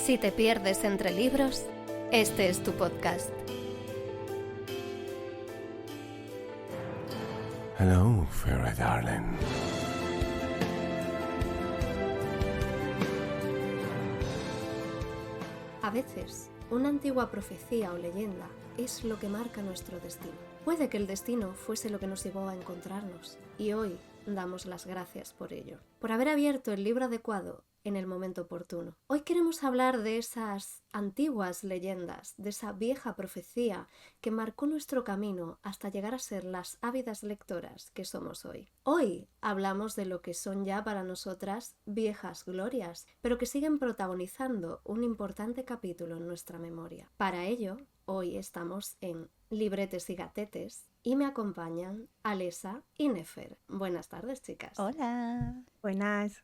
Si te pierdes entre libros, este es tu podcast. Hello, fairy darling. A veces, una antigua profecía o leyenda es lo que marca nuestro destino. Puede que el destino fuese lo que nos llevó a encontrarnos, y hoy damos las gracias por ello, por haber abierto el libro adecuado en el momento oportuno. Hoy queremos hablar de esas antiguas leyendas, de esa vieja profecía que marcó nuestro camino hasta llegar a ser las ávidas lectoras que somos hoy. Hoy hablamos de lo que son ya para nosotras viejas glorias, pero que siguen protagonizando un importante capítulo en nuestra memoria. Para ello, hoy estamos en Libretes y Gatetes y me acompañan Alesa y Nefer. Buenas tardes, chicas. Hola. Buenas.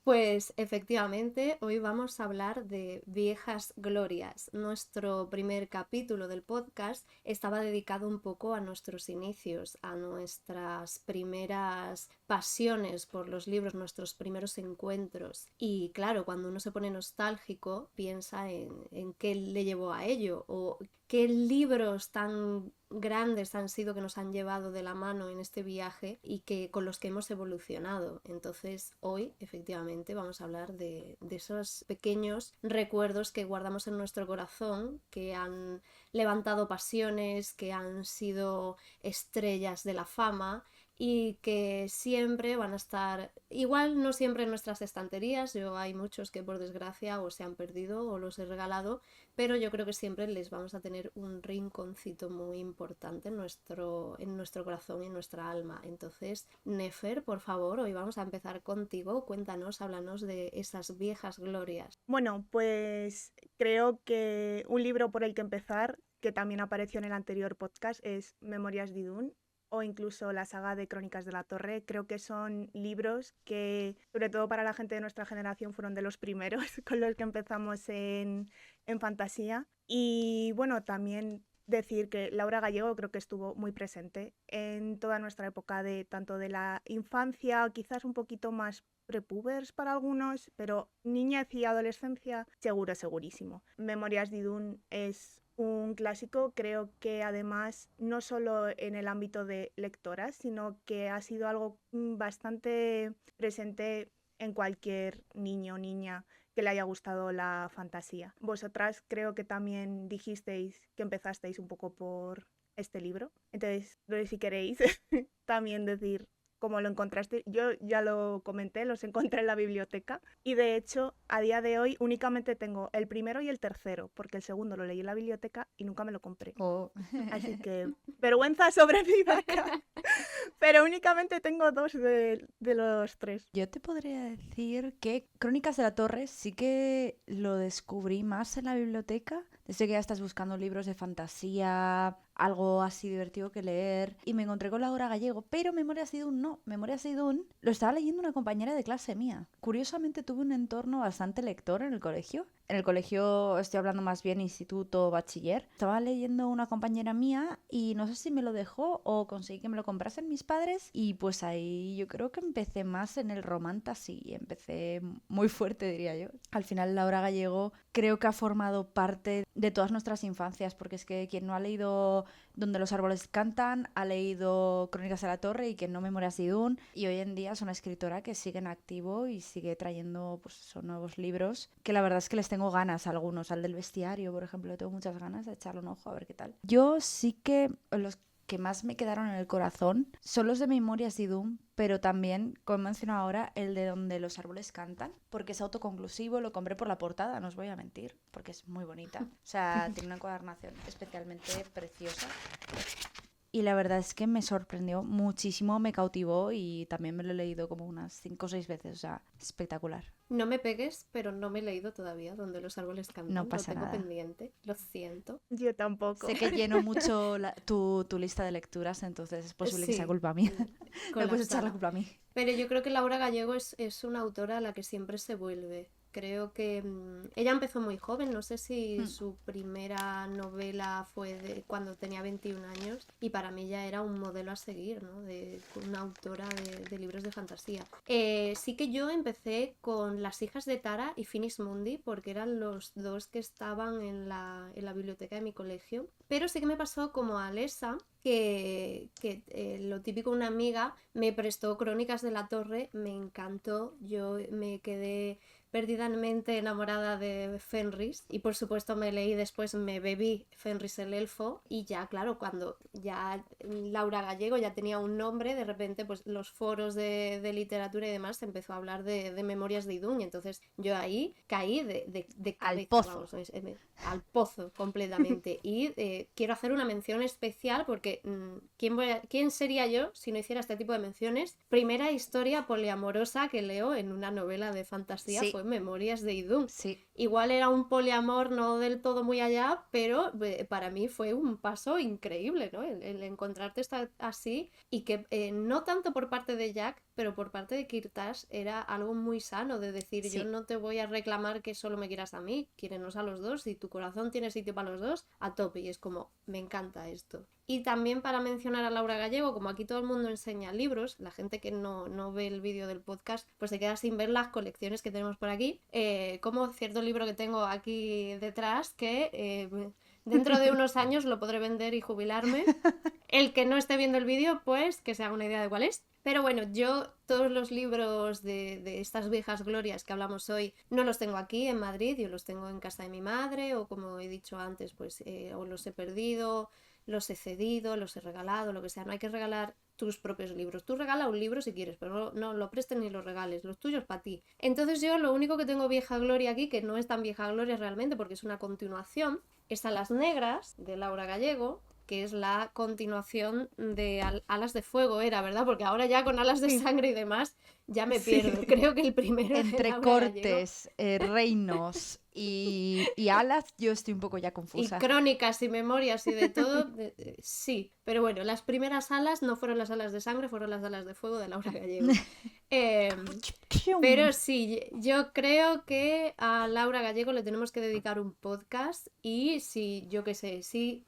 Pues efectivamente, hoy vamos a hablar de viejas glorias. Nuestro primer capítulo del podcast estaba dedicado un poco a nuestros inicios, a nuestras primeras pasiones por los libros, nuestros primeros encuentros. Y claro, cuando uno se pone nostálgico, piensa en qué le llevó a ello o qué libros tan grandes han sido que nos han llevado de la mano en este viaje y que con los que hemos evolucionado. Entonces hoy efectivamente vamos a hablar de esos pequeños recuerdos que guardamos en nuestro corazón, que han levantado pasiones, que han sido estrellas de la fama y que siempre van a estar, igual no siempre en nuestras estanterías. Hay muchos que por desgracia o se han perdido o los he regalado, pero yo creo que siempre les vamos a tener un rinconcito muy importante en nuestro corazón y en nuestra alma. Entonces, Nefer, por favor, hoy vamos a empezar contigo. Cuéntanos, háblanos de esas viejas glorias. Bueno, pues creo que un libro por el que empezar, que también apareció en el anterior podcast, es Memorias de Idún, o incluso la saga de Crónicas de la Torre. Creo que son libros que, sobre todo para la gente de nuestra generación, fueron de los primeros con los que empezamos en fantasía. Y bueno, también decir que Laura Gallego creo que estuvo muy presente en toda nuestra época, de tanto de la infancia, quizás un poquito más prepubers para algunos, pero niñez y adolescencia segurísimo. Memorias de Idún es un clásico, creo que además no solo en el ámbito de lectoras, sino que ha sido algo bastante presente en cualquier niño o niña que le haya gustado la fantasía. Vosotras creo que también dijisteis que empezasteis un poco por este libro, entonces no sé si queréis también decir cómo lo encontraste. Yo ya lo comenté, los encontré en la biblioteca y de hecho a día de hoy únicamente tengo el primero y el tercero, porque el segundo lo leí en la biblioteca y nunca me lo compré. Así que vergüenza sobre mi vaca. Pero únicamente tengo 2 de los 3. Yo te podría decir que Crónicas de la Torre sí que lo descubrí más en la biblioteca. Desde que ya estás buscando libros de fantasía, algo así divertido que leer, y me encontré con Laura Gallego, pero Memorias de Idún no. Memorias de Idún lo estaba leyendo una compañera de clase mía. Curiosamente tuve un entorno bastante lector en el colegio. En el colegio estoy hablando más bien instituto, bachiller. Estaba leyendo una compañera mía y no sé si me lo dejó o conseguí que me lo comprasen mis padres, y pues ahí yo creo que empecé más en el romantasy, empecé muy fuerte, diría yo. Al final Laura Gallego creo que ha formado parte de todas nuestras infancias, porque es que quien no ha leído Donde los árboles cantan, ha leído Crónicas de la Torre, y quien no, Memorias de Idún, y hoy en día es una escritora que sigue en activo y sigue trayendo pues son nuevos libros, que la verdad es que les tengo ganas a algunos. Al del bestiario, por ejemplo, le tengo muchas ganas de echarle un ojo a ver qué tal. Yo sí que los que más me quedaron en el corazón son los de Memorias de Idún, pero también, como he mencionado ahora, el de Donde los árboles cantan, porque es autoconclusivo. Lo compré por la portada, no os voy a mentir, porque es muy bonita. O sea, tiene una encuadernación especialmente preciosa. Y la verdad es que me sorprendió muchísimo, me cautivó, y también me lo he leído como unas 5 o 6 veces, o sea, espectacular. No me pegues, pero no me he leído todavía Donde los árboles cantan. No pasa lo tengo nada. pendiente, lo siento. Yo tampoco. Sé que lleno mucho tu lista de lecturas, entonces es posible que sea Sí, culpa mía. Me puedes echar la colapsada. culpa a mí. Pero yo creo que Laura Gallego es una autora a la que siempre se vuelve. Creo que ella empezó muy joven, no sé si su primera novela fue cuando tenía 21 años y para mí ya era un modelo a seguir, ¿no? De una autora de libros de fantasía. Sí que yo empecé con Las hijas de Tara y Finis Mundi porque eran los dos que estaban en la biblioteca de mi colegio, pero sí que me pasó como a Alessa, que lo típico, una amiga me prestó Crónicas de la Torre, me encantó, yo me quedé perdidamente enamorada de Fenris y por supuesto me bebí Fenris el elfo y ya claro, cuando ya Laura Gallego ya tenía un nombre, de repente pues los foros de literatura y demás se empezó a hablar de Memorias de Idún y entonces yo ahí caí de Al cabeza, pozo. vamos, al pozo completamente y quiero hacer una mención especial porque ¿quién sería yo si no hiciera este tipo de menciones? Primera historia poliamorosa que leo en una novela de fantasía Sí. fue Memorias de Idún. Sí. Igual era un poliamor no del todo muy allá, pero para mí fue un paso increíble, ¿no? El encontrarte así y que no tanto por parte de Jack, pero por parte de Kirtash era algo muy sano de decir Sí. yo no te voy a reclamar que solo me quieras a mí, quiérenos a los dos, si tu corazón tiene sitio para los dos, a tope. Y es como, me encanta esto. Y también para mencionar a Laura Gallego, como aquí todo el mundo enseña libros, la gente que no ve el vídeo del podcast pues se queda sin ver las colecciones que tenemos por aquí, como cierto libro que tengo aquí detrás que dentro de unos años lo podré vender y jubilarme. El que no esté viendo el vídeo pues que se haga una idea de cuál es. Pero bueno, yo todos los libros de estas viejas glorias que hablamos hoy no los tengo aquí en Madrid, yo los tengo en casa de mi madre o como he dicho antes pues o los he perdido, los he cedido, los he regalado, lo que sea. No hay que regalar tus propios libros. Tú regala un libro si quieres, pero no lo prestes ni los regales, los tuyos para ti. Entonces yo lo único que tengo vieja gloria aquí, que no es tan vieja gloria realmente porque es una continuación, es Alas Negras de Laura Gallego, que es la continuación de Alas de Fuego, era, ¿verdad? Porque ahora ya con Alas de Sangre y demás ya me pierdo. Creo que el primero de Entre Laura Gallego cortes, reinos y alas, yo estoy un poco ya y confusa. crónicas y memorias y de todo, sí. Pero bueno, las primeras alas no fueron las alas de sangre, fueron las alas de fuego de Laura Gallego. Pero sí, yo creo que a Laura Gallego le tenemos que dedicar un podcast y si, yo qué sé, si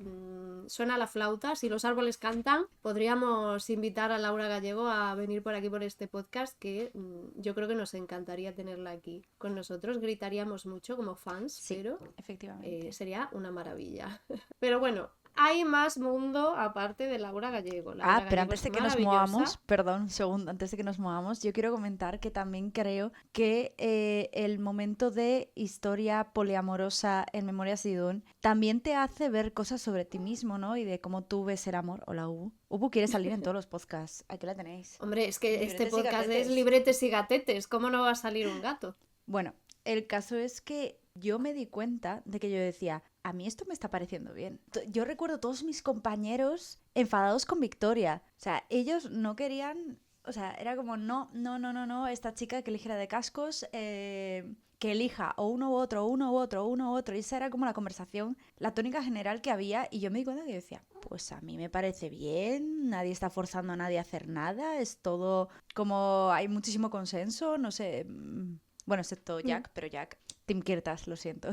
suena la flauta, si los árboles cantan, podríamos invitar a Laura Gallego a venir por aquí por este podcast que yo creo que nos encantaría tenerla aquí con nosotros, gritaríamos mucho como fans, Sí, pero efectivamente. sería una maravilla. Pero bueno, hay más mundo aparte de Laura Gallego. Laura Pero Gallego antes es de que nos maravillosa. movamos, perdón, un segundo, antes de que nos movamos, yo quiero comentar que también creo que el momento de historia poliamorosa en Memorias de Idún también te hace ver cosas sobre ti mismo, ¿no? Y de cómo tú ves el amor. Hola, Ubu. Ubu quiere salir en todos los podcasts. Aquí la tenéis. Hombre, es que este Libretes y podcast es gatetes. libretes y gatetes. ¿Cómo no va a salir un gato? Bueno, el caso es que yo me di cuenta de que yo decía, a mí esto me está pareciendo bien. Yo recuerdo todos mis compañeros enfadados con Victoria. O sea, ellos no querían... O sea, era como, no, esta chica que eligiera de cascos, que elija o uno u otro, uno u otro, uno u otro. Y esa era como la conversación, la tónica general que había. Y yo me di cuenta que yo decía, pues a mí me parece bien, nadie está forzando a nadie a hacer nada, es todo como hay muchísimo consenso, no sé... Bueno, excepto Jack, pero Jack, Team Kirtas, lo siento.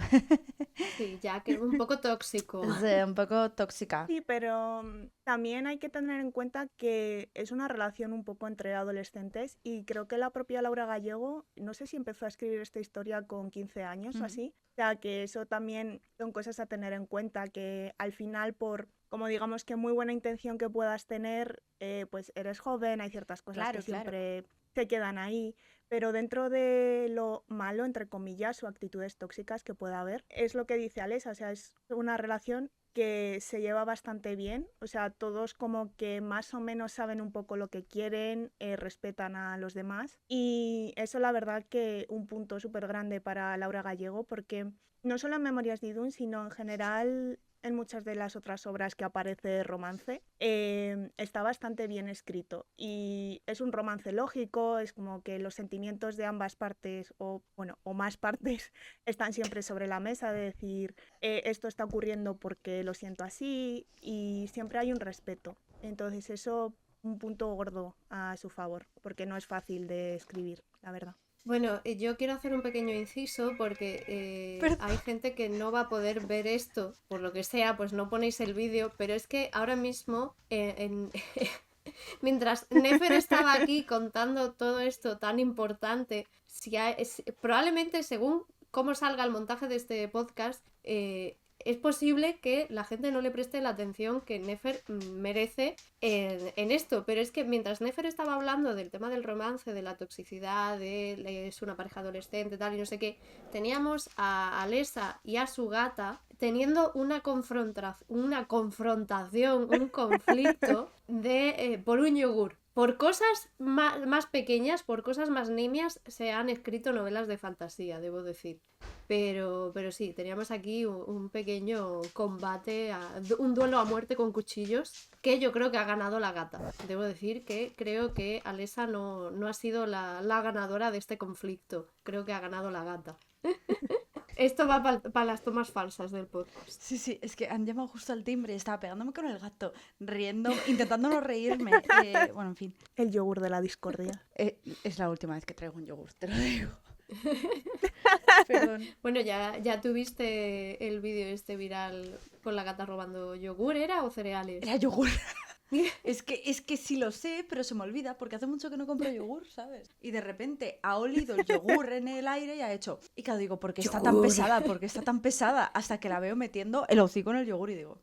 Sí, ya que es un poco tóxico. Es un poco tóxica. Sí, pero también hay que tener en cuenta que es una relación un poco entre adolescentes y creo que la propia Laura Gallego, no sé si empezó a escribir esta historia con 15 años o así, o sea que eso también son cosas a tener en cuenta, que al final por, como digamos que muy buena intención que puedas tener, pues eres joven, hay ciertas cosas Claro, que siempre se quedan ahí. Pero dentro de lo malo, entre comillas, o actitudes tóxicas que pueda haber, es lo que dice Alessa, o sea, es una relación que se lleva bastante bien, o sea, todos como que más o menos saben un poco lo que quieren, respetan a los demás y eso la verdad que un punto súper grande para Laura Gallego porque no solo en Memorias de Idún, sino en general en muchas de las otras obras que aparece romance, está bastante bien escrito y es un romance lógico, es como que los sentimientos de ambas partes o más partes están siempre sobre la mesa, de decir esto está ocurriendo porque lo siento así y siempre hay un respeto. Entonces eso un punto gordo a su favor porque no es fácil de escribir, la verdad. Bueno, yo quiero hacer un pequeño inciso porque Perdón. hay gente que no va a poder ver esto, por lo que sea, pues no ponéis el vídeo, pero es que ahora mismo, mientras Nefer estaba aquí contando todo esto tan importante, probablemente según cómo salga el montaje de este podcast, es posible que la gente no le preste la atención que Nefer merece en esto, pero es que mientras Nefer estaba hablando del tema del romance, de la toxicidad, de es una pareja adolescente, tal y no sé qué, teníamos a Alessa y a su gata teniendo una confrontación, un conflicto por un yogur. Por cosas más pequeñas, por cosas más nimias, se han escrito novelas de fantasía, debo decir. Pero sí, teníamos aquí un pequeño combate, un duelo a muerte con cuchillos, que yo creo que ha ganado la gata. Debo decir que creo que Alessa no ha sido la ganadora de este conflicto. Creo que ha ganado la gata. Esto va para las tomas falsas del podcast. Sí, es que han llamado justo al timbre y estaba pegándome con el gato, riendo, intentando no reírme. Bueno, en fin. El yogur de la discordia. Es la última vez que traigo un yogur, te lo digo. Perdón. Bueno, ya tuviste el vídeo este viral con la gata robando yogur, ¿era? ¿O cereales? Era yogur. Es que sí lo sé, pero se me olvida porque hace mucho que no compro yogur, ¿sabes? Y de repente ha olido el yogur en el aire y ha hecho... Y claro, digo, ¿por qué está tan pesada? ¿Por qué está tan pesada? Hasta que la veo metiendo el hocico en el yogur y digo...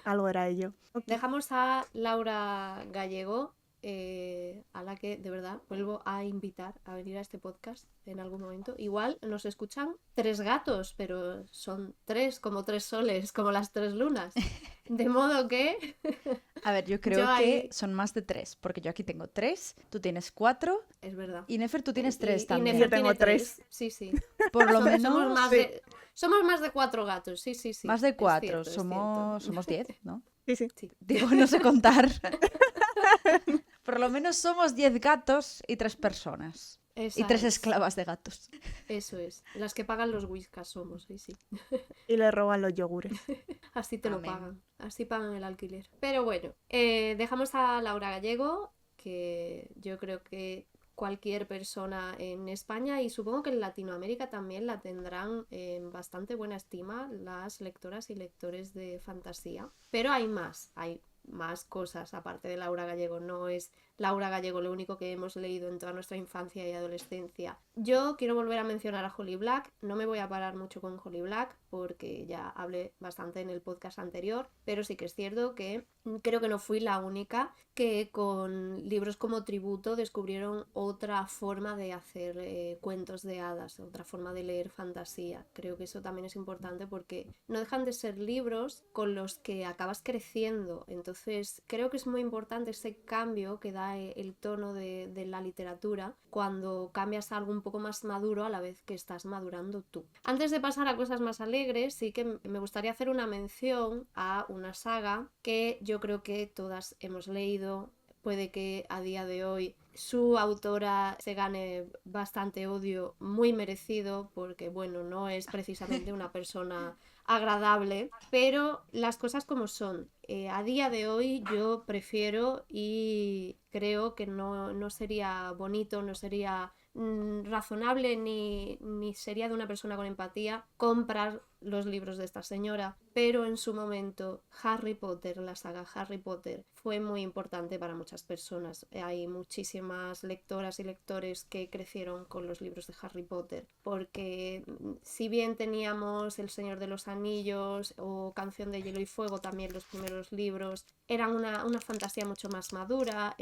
Algo era ello. Dejamos a Laura Gallego, a la que de verdad vuelvo a invitar a venir a este podcast en algún momento. Igual nos escuchan 3 gatos, pero son 3 como 3 soles, como las 3 lunas. De modo que... A ver, yo creo que son más de 3, porque yo aquí tengo 3, tú tienes 4. Es verdad. Y Nefer, tú tienes 3 también. Nefer Yo tengo tiene 3. Sí, sí. Por lo menos... Somos más de 4 gatos, sí. Más de 4, es cierto. somos 10, ¿no? Sí. Digo, no sé contar. Por lo menos somos 10 gatos y 3 personas. Esa y 3 es. esclavas de gatos. Eso es. Las que pagan los whiskas somos, sí. Y le roban los yogures. Así te lo Amén. pagan. Así pagan el alquiler. Pero bueno, dejamos a Laura Gallego, que yo creo que cualquier persona en España y supongo que en Latinoamérica también la tendrán en bastante buena estima las lectoras y lectores de fantasía. Pero hay más cosas aparte de Laura Gallego. No es Laura Gallego lo único que hemos leído en toda nuestra infancia y adolescencia. Yo quiero volver a mencionar a Holly Black. No me voy a parar mucho con Holly Black porque ya hablé bastante en el podcast anterior, pero sí que es cierto que creo que no fui la única que con libros como Tributo descubrieron otra forma de hacer cuentos de hadas, otra forma de leer fantasía. Creo que eso también es importante porque no dejan de ser libros con los que acabas creciendo. Entonces creo que es muy importante ese cambio que da el tono de la literatura cuando cambias a algo un poco más maduro a la vez que estás madurando tú. Antes de pasar a cosas más alegres, sí que me gustaría hacer una mención a una saga que yo creo que todas hemos leído. Puede que a día de hoy su autora se gane bastante odio, muy merecido, porque bueno, no es precisamente una persona agradable, pero las cosas como son. A día de hoy yo prefiero y creo que no sería bonito, no sería razonable ni sería de una persona con empatía comprar los libros de esta señora, pero en su momento Harry Potter, la saga Harry Potter, fue muy importante para muchas personas. Hay muchísimas lectoras y lectores que crecieron con los libros de Harry Potter, porque si bien teníamos El Señor de los Anillos o Canción de Hielo y Fuego, también los primeros libros, eran una fantasía mucho más madura,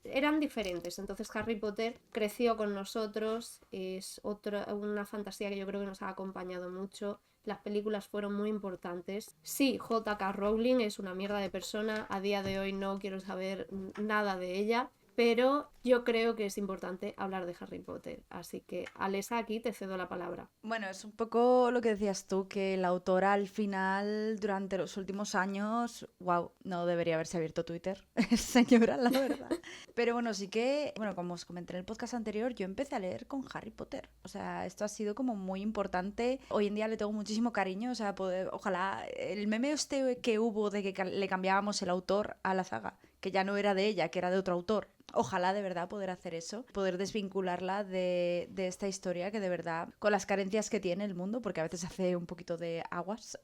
eran diferentes. Entonces Harry Potter creció con nosotros, es una fantasía que yo creo que nos ha acompañado mucho. Las películas fueron muy importantes. Sí, J.K. Rowling es una mierda de persona, a día de hoy no quiero saber nada de ella, pero yo creo que es importante hablar de Harry Potter. Así que, Alessa, aquí te cedo la palabra. Bueno, es un poco lo que decías tú, que la autora al final, durante los últimos años, wow, no debería haberse abierto Twitter, señora, la verdad. Pero bueno, sí que, bueno, como os comenté en el podcast anterior, yo empecé a leer con Harry Potter. O sea, esto ha sido como muy importante. Hoy en día le tengo muchísimo cariño, o sea, ojalá el meme este que hubo de que le cambiábamos el autor a la saga, que ya no era de ella, que era de otro autor. Ojalá de verdad poder hacer eso, poder desvincularla de esta historia que de verdad, con las carencias que tiene el mundo, porque a veces hace un poquito de aguas,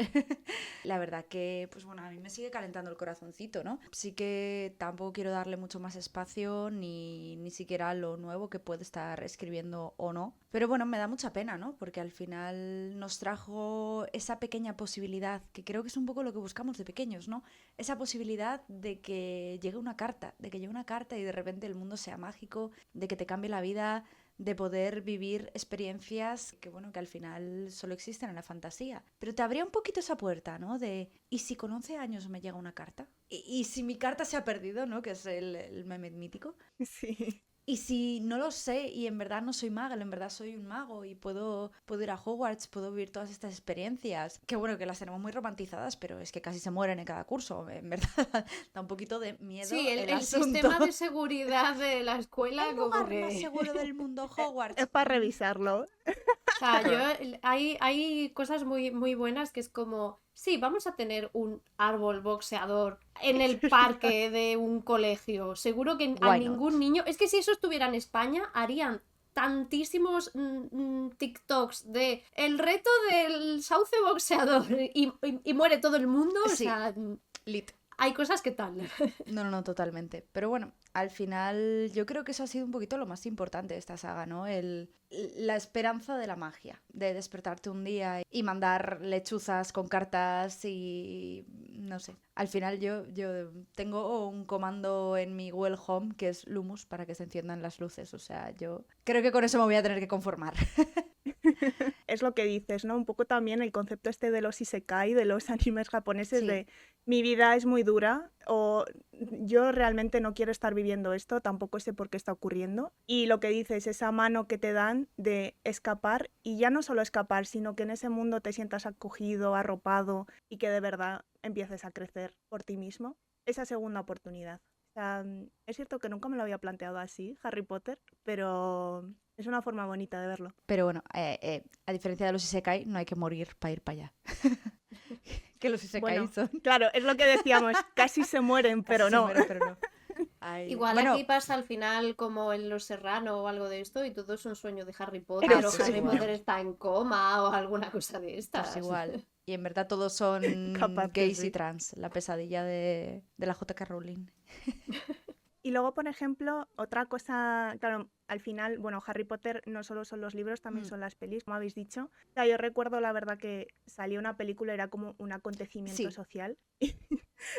la verdad que, pues bueno, a mí me sigue calentando el corazoncito, ¿no? Sí que tampoco quiero darle mucho más espacio, ni siquiera lo nuevo que puede estar escribiendo o no. Pero bueno, me da mucha pena, ¿no? Porque al final nos trajo esa pequeña posibilidad, que creo que es un poco lo que buscamos de pequeños, ¿no? Esa posibilidad de que llegue una carta, y de repente el mundo sea mágico, de que te cambie la vida, de poder vivir experiencias que, bueno, que al final solo existen en la fantasía. Pero te abría un poquito esa puerta, ¿no? De, ¿y si con 11 años me llega una carta? ¿Y si mi carta se ha perdido, ¿no? Que es el meme mítico. Sí. Y si no lo sé y en verdad no soy maga, en verdad soy un mago y puedo ir a Hogwarts, puedo vivir todas estas experiencias, que bueno, que las tenemos muy romantizadas, pero es que casi se mueren en cada curso, en verdad da un poquito de miedo Sí, el asunto. sistema de seguridad de la escuela El como lugar más que... seguro del mundo, Hogwarts. Es para revisarlo. O sea, hay cosas muy, muy buenas que es como, sí, vamos a tener un árbol boxeador en el parque de un colegio. Seguro que a Why not? ningún niño... Es que si eso estuviera en España, harían tantísimos TikToks de el reto del sauce boxeador y muere todo el mundo. O Sí. sea, Lit. hay cosas que tal. No, totalmente. Pero bueno, al final yo creo que eso ha sido un poquito lo más importante de esta saga, ¿no? La esperanza de la magia, de despertarte un día y mandar lechuzas con cartas y no sé. Al final yo tengo un comando en mi Well Home que es Lumus para que se enciendan las luces. O sea, yo creo que con eso me voy a tener que conformar. Es lo que dices, ¿no? Un poco también el concepto este de los isekai, de los animes japoneses, Sí. de mi vida es muy dura o yo realmente no quiero estar viviendo esto, tampoco sé por qué está ocurriendo. Y lo que dices, esa mano que te dan de escapar, y ya no solo escapar, sino que en ese mundo te sientas acogido, arropado y que de verdad empieces a crecer por ti mismo. Esa segunda oportunidad. O sea, es cierto que nunca me lo había planteado así, Harry Potter, pero es una forma bonita de verlo. Pero bueno, a diferencia de los isekai, no hay que morir para ir para allá. Que los isekai Bueno, son... claro, es lo que decíamos, casi se mueren, pero Casi se no. mueren, pero no. Ay, Igual bueno, aquí pasa al final como en Los Serrano o algo de esto y todo es un sueño de Harry Potter Pero o sí. Harry igual. Potter está en coma o alguna cosa de estas. Pues igual. Y en verdad todos son Capaz que gays sí. y trans. La pesadilla de la J.K. Rowling. Y luego, por ejemplo, otra cosa, claro, al final, bueno, Harry Potter no solo son los libros, también son las pelis, como habéis dicho. O sea, yo recuerdo la verdad que salió una película, era como un acontecimiento Sí. social.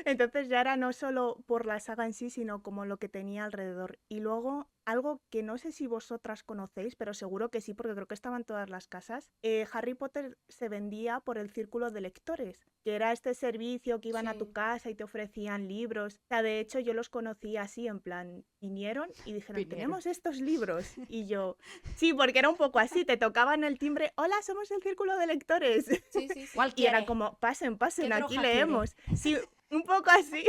Entonces ya era no solo por la saga en sí, sino como lo que tenía alrededor. Y luego, algo que no sé si vosotras conocéis, pero seguro que sí, porque creo que estaba en todas las casas, Harry Potter se vendía por el círculo de lectores, que era este servicio que iban a tu Sí. casa y te ofrecían libros. O sea, de hecho yo los conocí así, en plan, vinieron y dijeron, tenemos estos libros. Y yo, sí, porque era un poco así, te tocaban el timbre, hola, somos el círculo de lectores. Sí, sí, sí. ¿Cuál Y era quiere? como, pasen, ¿Qué aquí droga leemos. Sí, un poco así.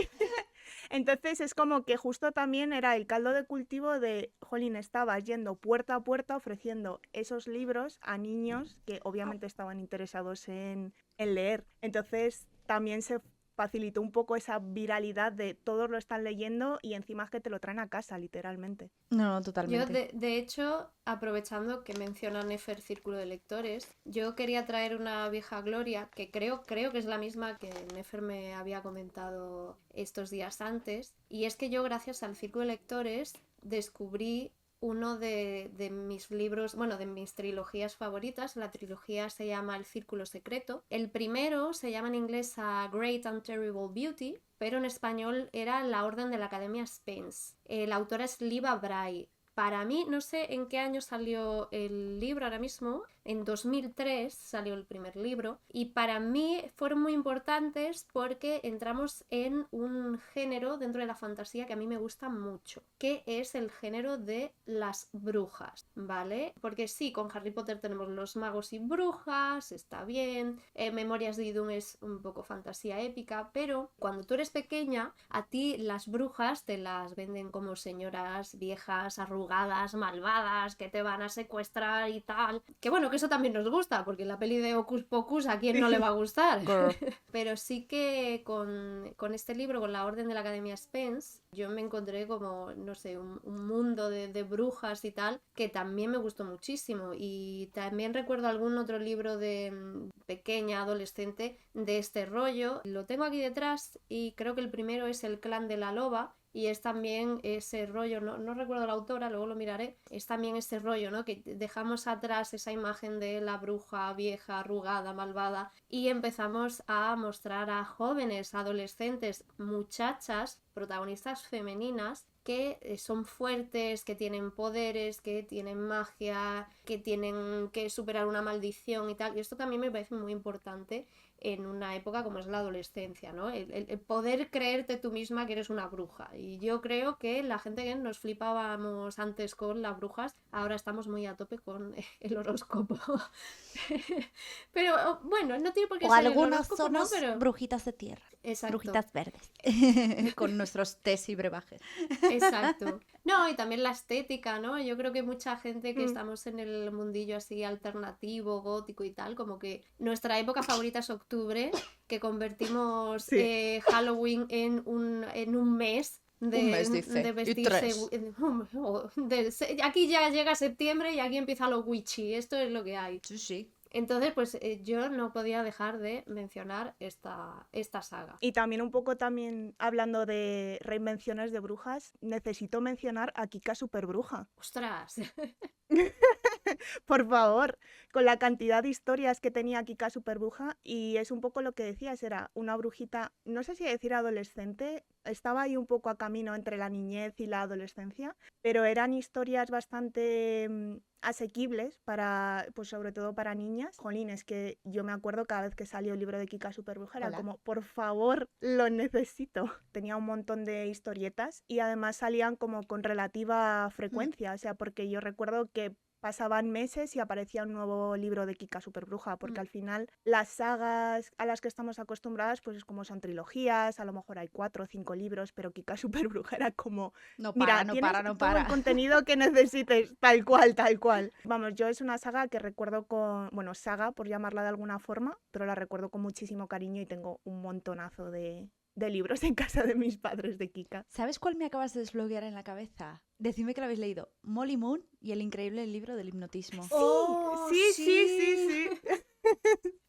Entonces es como que justo también era el caldo de cultivo de, jolín, estabas yendo puerta a puerta ofreciendo esos libros a niños que obviamente estaban interesados en leer. Entonces también se facilitó un poco esa viralidad de todos lo están leyendo y encima es que te lo traen a casa, literalmente. No, Yo, totalmente. de hecho, aprovechando que menciona Nefer Círculo de Lectores, yo quería traer una vieja gloria que creo que es la misma que Nefer me había comentado estos días antes, y es que yo gracias al Círculo de Lectores descubrí uno de mis libros, bueno, de mis trilogías favoritas. La trilogía se llama El Círculo Secreto. El primero se llama en inglés A Great and Terrible Beauty, pero en español era La Orden de la Academia Spence. La autora es Liva Bray. Para mí, no sé en qué año salió el libro ahora mismo, en 2003 salió el primer libro, y para mí fueron muy importantes porque entramos en un género dentro de la fantasía que a mí me gusta mucho, que es el género de las brujas, ¿vale? Porque sí, con Harry Potter tenemos los magos y brujas, está bien, Memorias de Idún es un poco fantasía épica, pero cuando tú eres pequeña, a ti las brujas te las venden como señoras viejas, arrugadas, arrugadas, malvadas, que te van a secuestrar y tal. Que bueno, que eso también nos gusta, porque la peli de Hocus Pocus a quién no le va a gustar. Pero sí que con este libro, con La Orden de la Academia Spence, yo me encontré como, no sé, un mundo de brujas y tal, que también me gustó muchísimo. Y también recuerdo algún otro libro de pequeña, adolescente, de este rollo. Lo tengo aquí detrás y creo que el primero es El Clan de la Loba. Y es también ese rollo, no recuerdo la autora, luego lo miraré, es también ese rollo, ¿no? Que dejamos atrás esa imagen de la bruja vieja, arrugada, malvada, y empezamos a mostrar a jóvenes, adolescentes, muchachas, protagonistas femeninas, que son fuertes, que tienen poderes, que tienen magia, que tienen que superar una maldición y tal. Y esto también me parece muy importante en una época como es la adolescencia, ¿no? El poder creerte tú misma que eres una bruja. Y yo creo que la gente que nos flipábamos antes con las brujas, ahora estamos muy a tope con el horóscopo. Pero bueno, no tiene por qué O ser el algunas horóscopo, ¿no? somos Pero... brujitas de tierra. Exacto. Brujitas verdes. Con nuestros tés y brebajes. Exacto. No, y también la estética, ¿no? Yo creo que mucha gente que Mm. estamos en el mundillo así alternativo, gótico y tal, como que nuestra época favorita es octubre, que convertimos Sí. Halloween en un mes. Un mes, dice. De Y vestirse. 3. Aquí ya llega septiembre y aquí empieza lo witchy. Esto es lo que hay. Sí, sí. Entonces, pues yo no podía dejar de mencionar esta saga. Y también un poco también hablando de reinvenciones de brujas, necesito mencionar a Kika Superbruja. ¡Ostras! Por favor, con la cantidad de historias que tenía Kika Superbruja, y es un poco lo que decías, era una brujita, no sé si decir adolescente, estaba ahí un poco a camino entre la niñez y la adolescencia, pero eran historias bastante asequibles para, pues sobre todo para niñas. Jolín, es que yo me acuerdo cada vez que salió el libro de Kika Superbruja, era Hola. como, por favor, lo necesito. Tenía un montón de historietas y además salían como con relativa frecuencia, o sea, porque yo recuerdo que pasaban meses y aparecía un nuevo libro de Kika Superbruja, porque al final las sagas a las que estamos acostumbradas, pues es como son trilogías, a lo mejor hay 4 o 5 libros, pero Kika Superbruja era como, No mira, para, no tienes para, no todo el para. contenido que necesites, tal cual, tal cual. Vamos, yo es una saga que recuerdo con, bueno, saga por llamarla de alguna forma, pero la recuerdo con muchísimo cariño y tengo un montonazo de libros en casa de mis padres de Kika. ¿Sabes cuál me acabas de desbloquear en la cabeza? Decidme que lo habéis leído. Molly Moon y el increíble libro del hipnotismo. ¡Oh, Sí.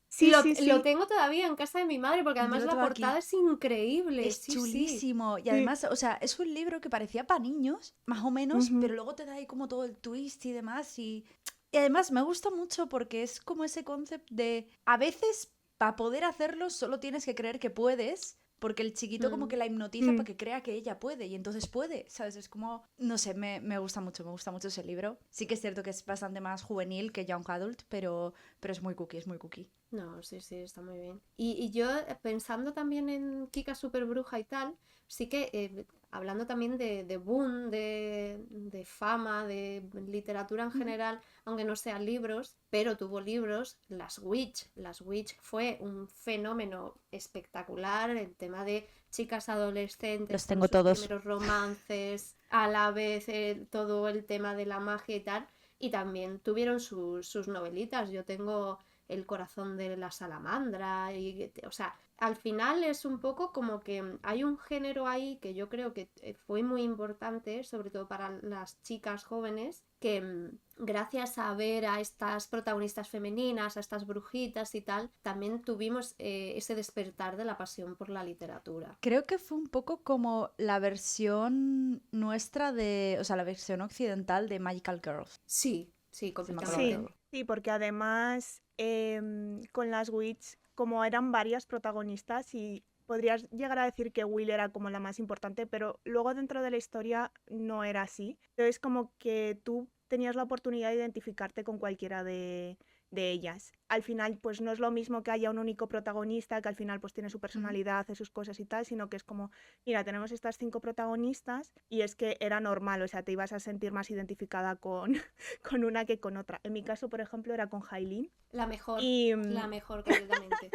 Sí, Lo tengo todavía en casa de mi madre porque Yo además lo la tengo portada aquí. es increíble. Es Sí, sí. chulísimo. Y además, o sea, es un libro que parecía para niños, más o menos, Ujú. pero luego te da ahí como todo el twist y demás. Y además me gusta mucho porque es como ese concepto de a veces para poder hacerlo solo tienes que creer que puedes. Porque el chiquito como que la hipnotiza para que crea que ella puede y entonces puede, ¿sabes? Es como, no sé, me gusta mucho ese libro. Sí que es cierto que es bastante más juvenil que Young Adult, pero es muy cookie, es muy cookie. No, sí, está muy bien. Y yo pensando también en Kika Superbruja y tal, sí que hablando también de boom, de fama, de literatura en general, aunque no sean libros, pero tuvo libros, Las Witch. Las Witch fue un fenómeno espectacular, el tema de chicas adolescentes, Los con tengo sus todos. primeros romances, a la vez todo el tema de la magia y tal, y también tuvieron sus novelitas. Yo tengo El corazón de la salamandra y, o sea, al final es un poco como que hay un género ahí que yo creo que fue muy importante, sobre todo para las chicas jóvenes, que gracias a ver a estas protagonistas femeninas, a estas brujitas y tal, también tuvimos ese despertar de la pasión por la literatura. Creo que fue un poco como la versión nuestra de, o sea, la versión occidental de Magical Girls. Sí, me completamente. acuerdo. Sí, porque además con las Witch, como eran varias protagonistas y podrías llegar a decir que Will era como la más importante, pero luego dentro de la historia no era así. Entonces como que tú tenías la oportunidad de identificarte con cualquiera de ellas. Al final pues no es lo mismo que haya un único protagonista que al final pues tiene su personalidad, hace sus cosas y tal, sino que es como, mira, tenemos estas 5 protagonistas y es que era normal, o sea, te ibas a sentir más identificada con, con una que con otra. En mi caso, por ejemplo, era con Jailin. La mejor, Y, la mejor completamente.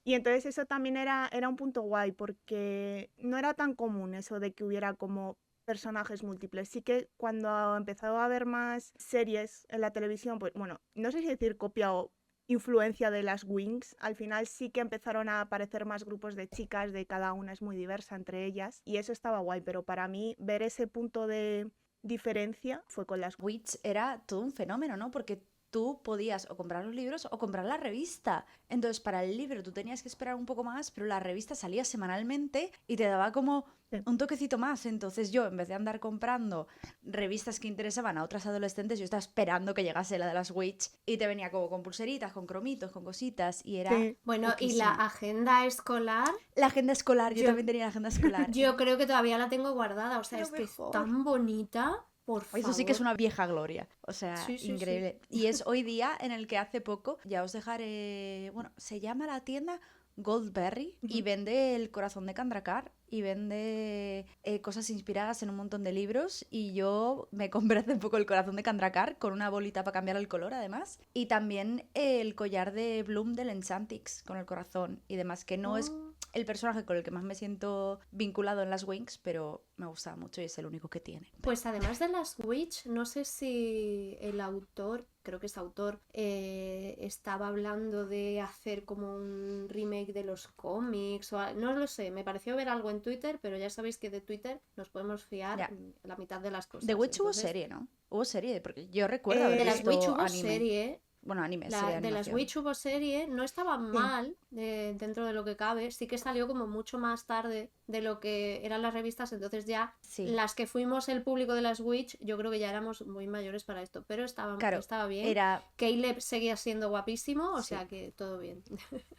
y entonces eso también era un punto guay, porque no era tan común eso de que hubiera como personajes múltiples. Sí que cuando empezó a haber más series en la televisión, pues bueno, no sé si decir copia o influencia de las Winx, al final sí que empezaron a aparecer más grupos de chicas, de cada una es muy diversa entre ellas, y eso estaba guay, pero para mí ver ese punto de diferencia fue con las Witch era todo un fenómeno, ¿no? Porque tú podías o comprar los libros o comprar la revista. Entonces, para el libro tú tenías que esperar un poco más, pero la revista salía semanalmente y te daba como un toquecito más. Entonces yo, en vez de andar comprando revistas que interesaban a otras adolescentes, yo estaba esperando que llegase la de las Witch y te venía como con pulseritas, con cromitos, con cositas y era Bueno, y poquísimo. la agenda escolar, La agenda escolar, yo también tenía la agenda escolar. yo creo que todavía la tengo guardada, o sea, Lo es que es mejor. tan bonita, por favor. Eso sí que es una vieja gloria, o sea, Sí, sí, increíble. Y es hoy día en el que hace poco, ya os dejaré, bueno, se llama la tienda Goldberry y vende El corazón de Kandrakar y vende cosas inspiradas en un montón de libros y yo me compré hace poco El corazón de Kandrakar con una bolita para cambiar el color además y también el collar de Bloom del Enchantix con el corazón y demás, que no es el personaje con el que más me siento vinculado en las Winx, pero me gusta mucho y es el único que tiene. Pues además de las Witch, no sé si el autor, creo que es autor, estaba hablando de hacer como un remake de los cómics, no lo sé, me pareció ver algo en Twitter, pero ya sabéis que de Twitter nos podemos fiar la mitad de las cosas. De Witch hubo serie, ¿no? Hubo serie, porque yo recuerdo haber de las visto Witch hubo anime. serie. Bueno, anime, serie de De las animación. Witch hubo serie, no estaba mal dentro de lo que cabe, sí que salió como mucho más tarde de lo que eran las revistas, entonces ya las que fuimos el público de las Witch, yo creo que ya éramos muy mayores para esto, pero estaba bien. Caleb seguía siendo guapísimo, o sea que todo bien.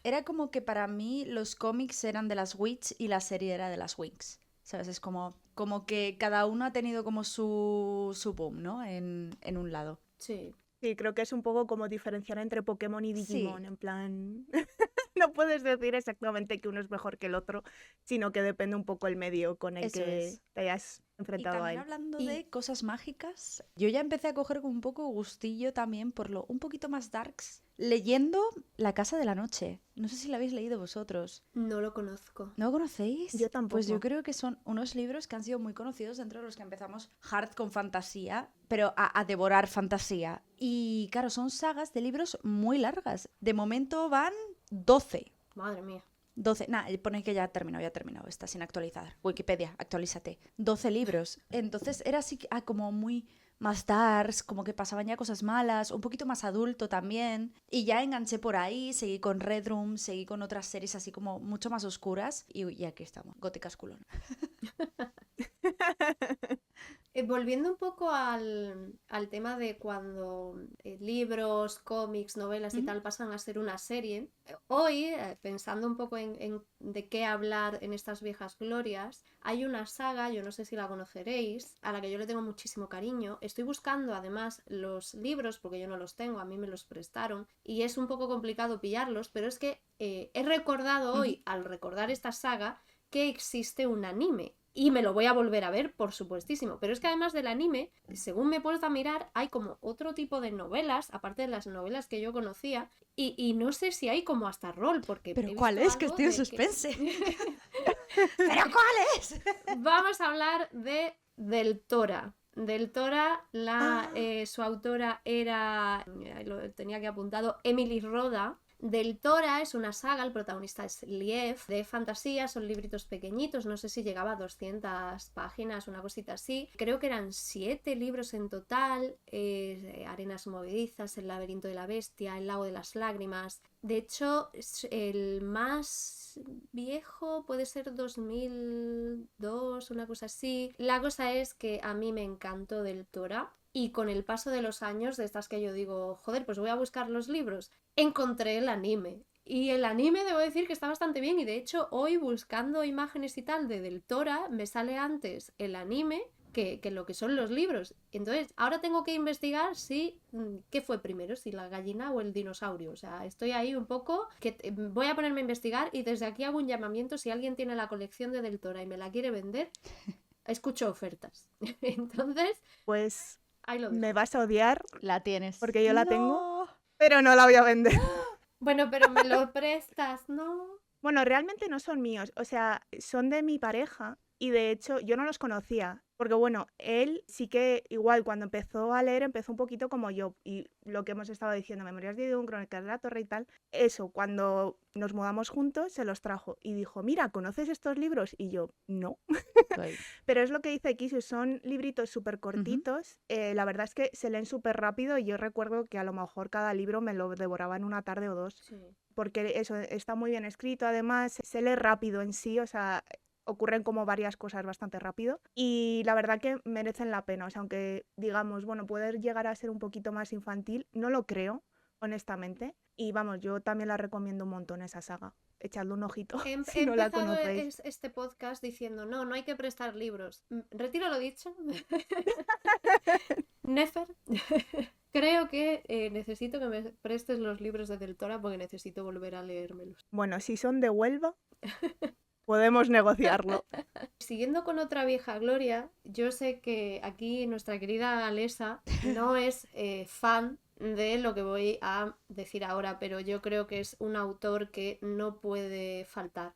Era como que para mí los cómics eran de las Witch y la serie era de las Winx. ¿Sabes? Es como que cada uno ha tenido como su boom, ¿no? En un lado. Sí. Sí, creo que es un poco como diferenciar entre Pokémon y Digimon, en plan... No puedes decir exactamente que uno es mejor que el otro, sino que depende un poco el medio con el que te hayas enfrentado y también a él. Hablando de cosas mágicas, yo ya empecé a coger un poco gustillo también por lo un poquito más darks, leyendo La Casa de la Noche. No sé si la habéis leído vosotros. No lo conozco. ¿No lo conocéis? Yo tampoco. Pues yo creo que son unos libros que han sido muy conocidos dentro de los que empezamos hard con fantasía, pero a devorar fantasía. Y claro, son sagas de libros muy largas. De momento van 12. Madre mía. 12, pone que ya ha terminado, está sin actualizar. Wikipedia, actualízate. 12 libros. Entonces era así como muy más darks, como que pasaban ya cosas malas, un poquito más adulto también. Y ya enganché por ahí, seguí con Red Room, seguí con otras series así como mucho más oscuras. Y aquí estamos, Góticas Culón. Volviendo un poco al tema de cuando libros, cómics, novelas y tal pasan a ser una serie, hoy, pensando un poco en de qué hablar en estas viejas glorias, hay una saga, yo no sé si la conoceréis, a la que yo le tengo muchísimo cariño. Estoy buscando además los libros, porque yo no los tengo, a mí me los prestaron, y es un poco complicado pillarlos, pero es que he recordado hoy, al recordar esta saga, que existe un anime. Y me lo voy a volver a ver, por supuestísimo. Pero es que además del anime, según me he puesto a mirar, hay como otro tipo de novelas, aparte de las novelas que yo conocía, y no sé si hay como hasta rol, porque... ¿Pero cuál es? Que estoy en suspense. ¿Pero cuál es? Vamos a hablar de Del Tora. Del Tora, su autora era, lo tenía que apuntado, Emily Roda. Del Tora es una saga, el protagonista es Liev, de fantasía, son libritos pequeñitos, no sé si llegaba a 200 páginas, una cosita así. Creo que eran 7 libros en total, Arenas movedizas, El laberinto de la bestia, El lago de las lágrimas. De hecho, el más viejo puede ser 2002, una cosa así. La cosa es que a mí me encantó Del Tora. Y con el paso de los años, de estas que yo digo, joder, pues voy a buscar los libros, encontré el anime. Y el anime debo decir que está bastante bien. Y de hecho, hoy buscando imágenes y tal de Del Tora, me sale antes el anime que lo que son los libros. Entonces, ahora tengo que investigar si qué fue primero, si la gallina o el dinosaurio. O sea, estoy ahí un poco que voy a ponerme a investigar y desde aquí hago un llamamiento. Si alguien tiene la colección de Del Tora y me la quiere vender, escucho ofertas. Entonces, pues... ahí lo dejo. Me vas a odiar. La tienes. Porque yo la tengo, pero no la voy a vender. Bueno, pero me lo prestas, ¿no? Bueno, realmente no son míos. O sea, son de mi pareja y de hecho yo no los conocía. Porque bueno, él sí que igual cuando empezó a leer empezó un poquito como yo. Y lo que hemos estado diciendo, Memorias de Idún, Crónicas de la Torre y tal, eso, cuando nos mudamos juntos se los trajo y dijo, mira, ¿conoces estos libros? Y yo, no. Guay. Pero es lo que dice Kisu, son libritos súper Ujú. cortitos. La verdad es que se leen súper rápido y yo recuerdo que a lo mejor cada libro me lo devoraba en una tarde o dos. Sí. Porque eso está muy bien escrito, además se lee rápido en sí, o sea, ocurren como varias cosas bastante rápido y la verdad que merecen la pena, o sea, aunque digamos, bueno, puede llegar a ser un poquito más infantil, no lo creo, honestamente, y vamos, yo también la recomiendo un montón esa saga, echadle un ojito He si no la empezado conocéis. este podcast diciendo, no, no hay que prestar libros. Retiro lo dicho. Nefer. Creo que necesito que me prestes los libros de Del Tora porque necesito volver a leérmelos. Bueno, si son de Huelva, podemos negociarlo. Siguiendo con otra vieja gloria, yo sé que aquí nuestra querida Alesa no es fan de lo que voy a decir ahora, pero yo creo que es un autor que no puede faltar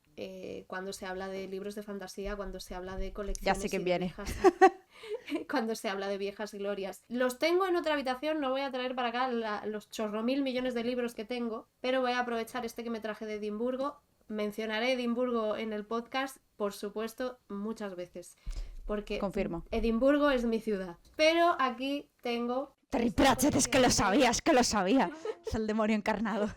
cuando se habla de libros de fantasía, cuando se habla de Ya colecciones sé y quién de viene. viejas... cuando se habla de viejas glorias. Los tengo en otra habitación, no voy a traer para acá los chorro mil millones de libros que tengo, pero voy a aprovechar este que me traje de Edimburgo. Mencionaré Edimburgo en el podcast, por supuesto, muchas veces, porque Confirmo. Edimburgo es mi ciudad. Pero aquí tengo... Terry esta Pratchett, es que lo colección de- sabía, es que lo sabía. Es el demonio encarnado.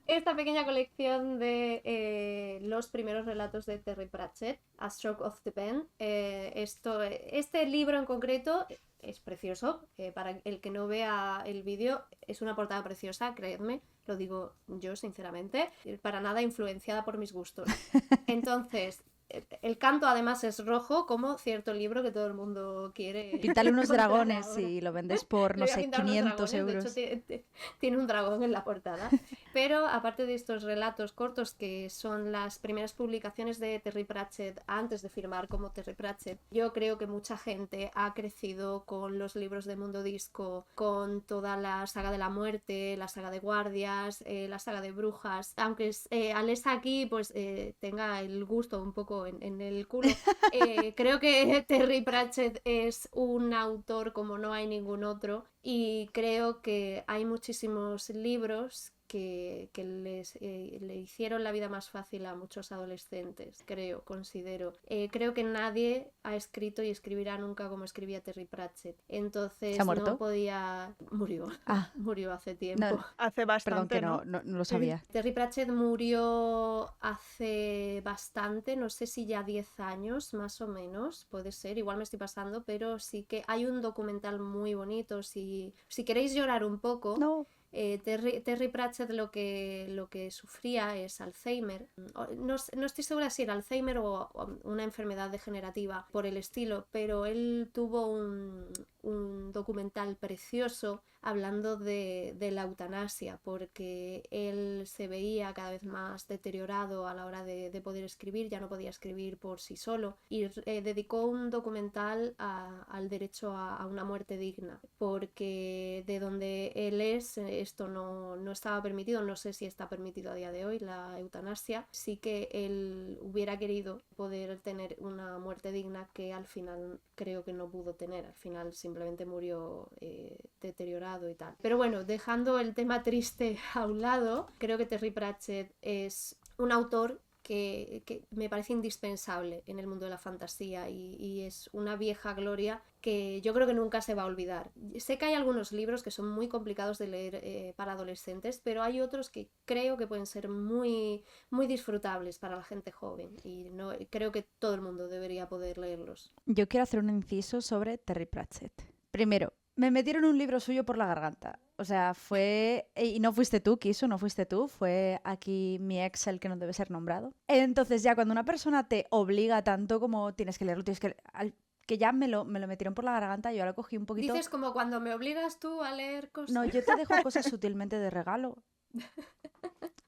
Esta pequeña colección de los primeros relatos de Terry Pratchett, A Stroke of the Pen. Este libro en concreto es precioso. Para el que no vea el vídeo, es una portada preciosa, creedme. Lo digo yo, sinceramente. Para nada influenciada por mis gustos. Entonces, el canto además es rojo, como cierto libro que todo el mundo quiere. Píntale unos encontrar dragones ahora. y lo vendes por, Le no voy a sé, pintar unos 500 dragones, euros. de hecho tiene un dragón en la portada. Pero aparte de estos relatos cortos que son las primeras publicaciones de Terry Pratchett antes de firmar como Terry Pratchett, yo creo que mucha gente ha crecido con los libros de Mundo Disco, con toda la saga de la muerte, la saga de guardias, la saga de brujas. Aunque Alessa aquí pues tenga el gusto un poco en el culo, creo que Terry Pratchett es un autor como no hay ningún otro y creo que hay muchísimos libros que le hicieron la vida más fácil a muchos adolescentes, considero. Creo que nadie ha escrito y escribirá nunca como escribía Terry Pratchett. Entonces ¿Se ha muerto? no podía... Murió. Ah, Murió hace tiempo. no, Hace perdón, bastante, que ¿no? no lo sabía. Terry Pratchett murió hace bastante, no sé si ya 10 años más o menos, puede ser, igual me estoy pasando, pero sí que hay un documental muy bonito, si queréis llorar un poco. No. Terry Pratchett lo que sufría es Alzheimer. No estoy segura si era Alzheimer o una enfermedad degenerativa por el estilo, pero él tuvo un documental precioso hablando de la eutanasia, porque él se veía cada vez más deteriorado a la hora de poder escribir, ya no podía escribir por sí solo, y dedicó un documental al derecho a una muerte digna, porque de donde él es, esto no estaba permitido, no sé si está permitido a día de hoy, la eutanasia. Sí que él hubiera querido poder tener una muerte digna que al final creo que no pudo tener, al final simplemente murió deteriorado y tal. Pero bueno, dejando el tema triste a un lado, creo que Terry Pratchett es un autor que me parece indispensable en el mundo de la fantasía y es una vieja gloria que yo creo que nunca se va a olvidar. Sé que hay algunos libros que son muy complicados de leer para adolescentes, pero hay otros que creo que pueden ser muy, muy disfrutables para la gente joven y creo que todo el mundo debería poder leerlos. Yo quiero hacer un inciso sobre Terry Pratchett. Primero, me metieron un libro suyo por la garganta. O sea, fue... Y no fuiste tú, Kisu, no fuiste tú. Fue aquí mi ex el que no debe ser nombrado. Entonces ya cuando una persona te obliga tanto como tienes que leerlo, tienes que... Que ya me lo metieron por la garganta, yo lo cogí un poquito... Dices como cuando me obligas tú a leer cosas. No, yo te dejo cosas sutilmente de regalo.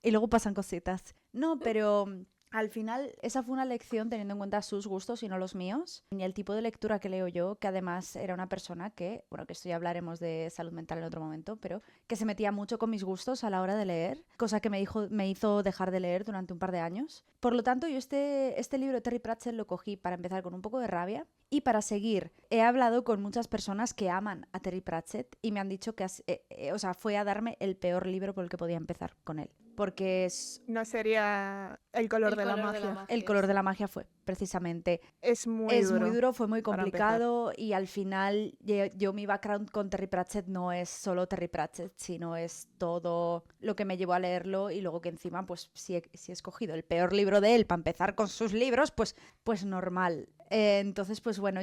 Y luego pasan cositas. No, pero... Al final, esa fue una lección teniendo en cuenta sus gustos y no los míos. Y el tipo de lectura que leo yo, que además era una persona que, bueno, que esto ya hablaremos de salud mental en otro momento, pero que se metía mucho con mis gustos a la hora de leer, cosa que me hizo dejar de leer durante un par de años. Por lo tanto, yo este libro de Terry Pratchett lo cogí para empezar con un poco de rabia Y para seguir, he hablado con muchas personas que aman a Terry Pratchett y me han dicho que fue a darme el peor libro por el que podía empezar con él. Porque es... No sería El color de la magia. El color de la magia fue, precisamente. Es muy duro, fue muy para complicado y al final yo mi background con Terry Pratchett no es solo Terry Pratchett, sino es todo lo que me llevó a leerlo y luego que encima, pues si he escogido el peor libro de él para empezar con sus libros, pues normal. Entonces, pues bueno,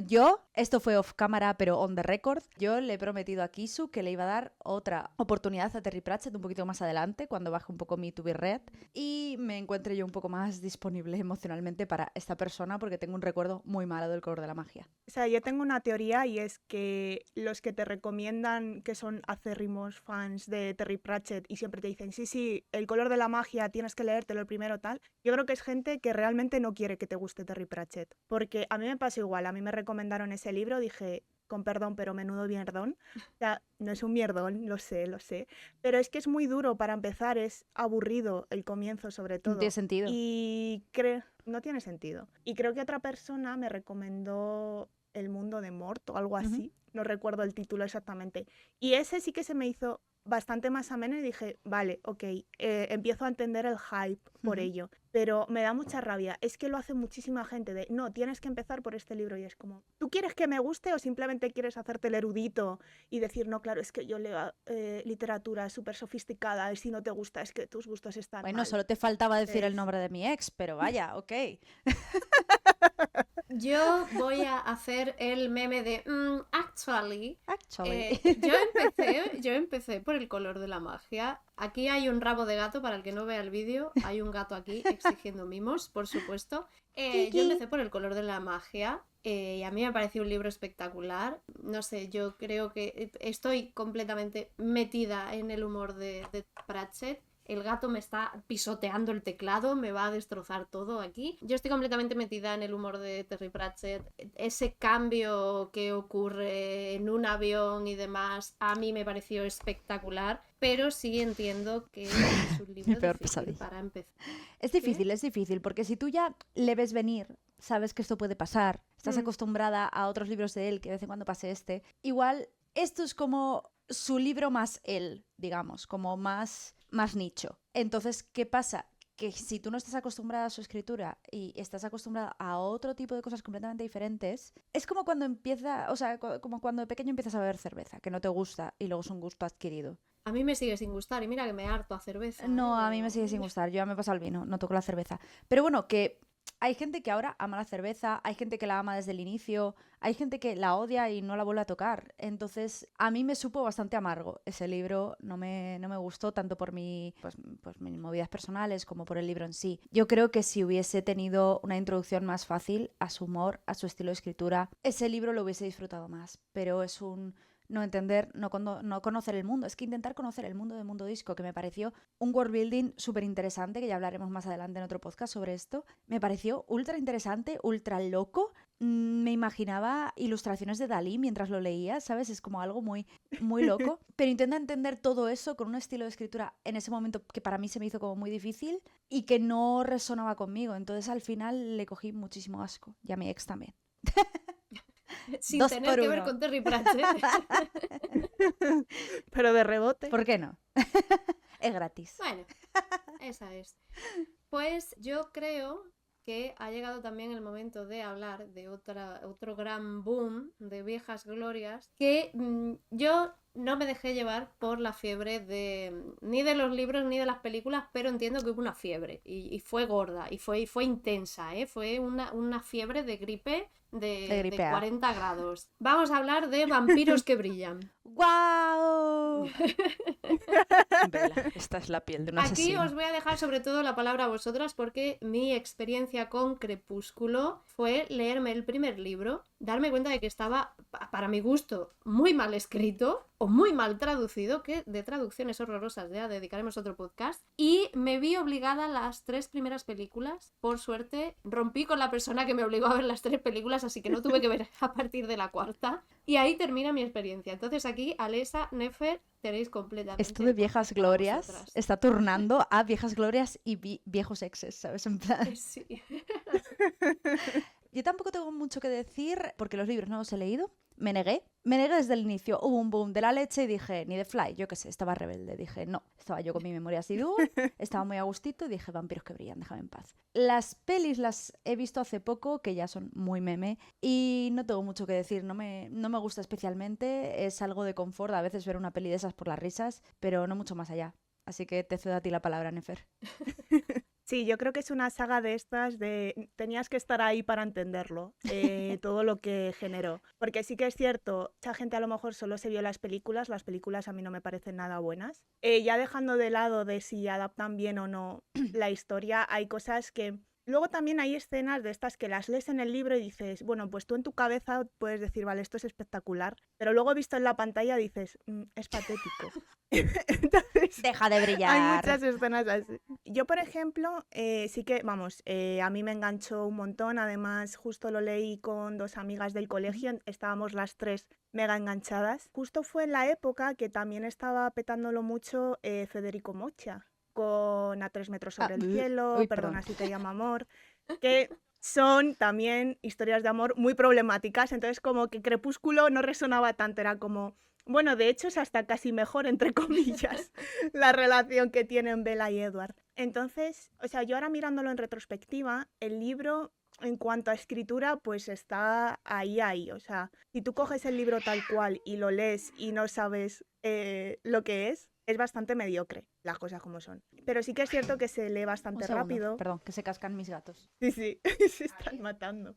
esto fue off cámara, pero on the record, yo le he prometido a Kisu que le iba a dar otra oportunidad a Terry Pratchett un poquito más adelante, cuando baje un poco mi to be read y me encuentre yo un poco más disponible emocionalmente para esta persona, porque tengo un recuerdo muy malo del color de la magia. O sea, yo tengo una teoría y es que los que te recomiendan, que son acérrimos fans de Terry Pratchett y siempre te dicen, sí, el color de la magia, tienes que leértelo el primero tal, yo creo que es gente que realmente no quiere que te guste Terry Pratchett, porque a mí me pasa igual, a mí me recomendaron ese libro, dije, con perdón, pero menudo mierdón. O sea, no es un mierdón, lo sé, pero es que es muy duro para empezar, es aburrido el comienzo sobre todo. No tiene sentido. Y no tiene sentido. Y creo que otra persona me recomendó El mundo de Mort o algo así, no recuerdo el título exactamente. Y ese sí que se me hizo bastante más ameno y dije, vale, ok, empiezo a entender el hype por ello. Pero me da mucha rabia, es que lo hace muchísima gente de, no, tienes que empezar por este libro y es como, ¿tú quieres que me guste o simplemente quieres hacerte el erudito y decir, no, claro, es que yo leo literatura súper sofisticada y si no te gusta es que tus gustos están Bueno, mal? solo te faltaba decir el nombre de mi ex, pero vaya, ok. Yo voy a hacer el meme de actually. Actually. Yo empecé por el color de la magia. Aquí hay un rabo de gato, para el que no vea el vídeo, hay un gato aquí exigiendo mimos, por supuesto. Yo empecé por el color de la magia y a mí me pareció un libro espectacular. No sé, yo creo que estoy completamente metida en el humor de Pratchett. El gato me está pisoteando el teclado, me va a destrozar todo aquí. Yo estoy completamente metida en el humor de Terry Pratchett. Ese cambio que ocurre en un avión y demás, a mí me pareció espectacular, pero sí entiendo que es un libro difícil para empezar. Es difícil, porque si tú ya le ves venir, sabes que esto puede pasar, estás acostumbrada a otros libros de él, que de vez en cuando pase igual esto es como su libro más él, digamos, como más nicho. Entonces, ¿qué pasa? Que si tú no estás acostumbrada a su escritura y estás acostumbrada a otro tipo de cosas completamente diferentes, es como cuando como cuando de pequeño empiezas a beber cerveza, que no te gusta y luego es un gusto adquirido. A mí me sigue sin gustar y mira que me harto a cerveza. No, a mí me sigue sin gustar, yo ya me he pasado el vino, no toco la cerveza. Pero bueno, que hay gente que ahora ama la cerveza, hay gente que la ama desde el inicio, hay gente que la odia y no la vuelve a tocar. Entonces, a mí me supo bastante amargo ese libro, no me gustó tanto por mis movidas personales como por el libro en sí. Yo creo que si hubiese tenido una introducción más fácil a su humor, a su estilo de escritura, ese libro lo hubiese disfrutado más. Pero es un no entender, no conocer el mundo. Es que intentar conocer el mundo de Mundo Disco, que me pareció un world building súper interesante, que ya hablaremos más adelante en otro podcast sobre esto, me pareció ultra interesante, ultra loco. Me imaginaba ilustraciones de Dalí mientras lo leía, ¿sabes? Es como algo muy, muy loco. Pero intenta entender todo eso con un estilo de escritura en ese momento que para mí se me hizo como muy difícil y que no resonaba conmigo. Entonces al final le cogí muchísimo asco. Y a mi ex también. Sin tener que ver con Terry Pratchett. Pero de rebote. ¿Por qué no? Es gratis. Bueno, esa es. Pues yo creo que ha llegado también el momento de hablar de otro gran boom de viejas glorias, que yo no me dejé llevar por la fiebre ni de los libros ni de las películas, pero entiendo que hubo una fiebre y fue gorda y fue intensa, ¿eh? Fue una fiebre de gripe de 40 grados. Vamos a hablar de vampiros que brillan. ¡Guau! Vela, esta es la piel de un asesino. Aquí os voy a dejar sobre todo la palabra a vosotras, porque mi experiencia con Crepúsculo fue leerme el primer libro, darme cuenta de que estaba, para mi gusto, muy mal escrito o muy mal traducido, que de traducciones horrorosas ya dedicaremos otro podcast, y me vi obligada a las 3 primeras películas. Por suerte rompí con la persona que me obligó a ver las 3 películas, así que no tuve que ver a partir de la 4ª, y ahí termina mi experiencia. Entonces aquí, Alesa, Nefer, tenéis completamente... Esto de viejas glorias está turnando a viejas glorias y viejos exes, ¿sabes? En plan... Sí. Yo tampoco tengo mucho que decir porque los libros no los he leído. Me negué desde el inicio. Hubo un boom de la leche y dije, ni de Fly, yo qué sé, estaba rebelde. Dije, no, estaba yo con mi Memorias de Dune, estaba muy a gustito y dije, vampiros que brillan, déjame en paz. Las pelis las he visto hace poco, que ya son muy meme, y no tengo mucho que decir, no me gusta especialmente, es algo de confort a veces ver una peli de esas por las risas, pero no mucho más allá. Así que te cedo a ti la palabra, Nefer. Sí, yo creo que es una saga de estas de tenías que estar ahí para entenderlo, todo lo que generó. Porque sí que es cierto, mucha gente a lo mejor solo se vio las películas a mí no me parecen nada buenas. Ya dejando de lado de si adaptan bien o no la historia, hay cosas que... Luego también hay escenas de estas que las lees en el libro y dices, bueno, pues tú en tu cabeza puedes decir, vale, esto es espectacular, pero luego visto en la pantalla dices, es patético. Entonces, Deja de brillar. hay muchas escenas así. Yo, por ejemplo, sí que, vamos, a mí me enganchó un montón. Además, justo lo leí con 2 amigas del colegio. Estábamos las 3 mega enganchadas. Justo fue en la época que también estaba petándolo mucho Federico Mocha, con A 3 metros sobre el cielo, Uy, Perdona perdón. si te llamo amor, que son también historias de amor muy problemáticas. Entonces, como que Crepúsculo no resonaba tanto, era como... Bueno, de hecho es hasta casi mejor, entre comillas, la relación que tienen Bella y Edward. Entonces, o sea, yo ahora mirándolo en retrospectiva, el libro en cuanto a escritura, pues está ahí. O sea, si tú coges el libro tal cual y lo lees y no sabes lo que es bastante mediocre, las cosas como son. Pero sí que es cierto que se lee Un bastante segundo, rápido. perdón, que se cascan mis gatos. Sí, se están matando.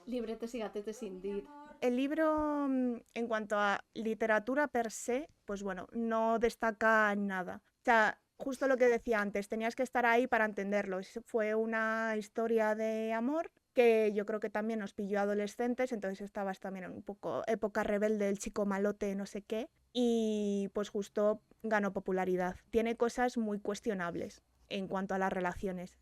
Libretes y gatetes sin dir. El libro, en cuanto a literatura per se, pues bueno, no destaca nada. O sea, justo lo que decía antes, tenías que estar ahí para entenderlo. Fue una historia de amor que yo creo que también nos pilló adolescentes, entonces estabas también en un poco época rebelde, el chico malote, no sé qué, y pues justo ganó popularidad. Tiene cosas muy cuestionables en cuanto a las relaciones.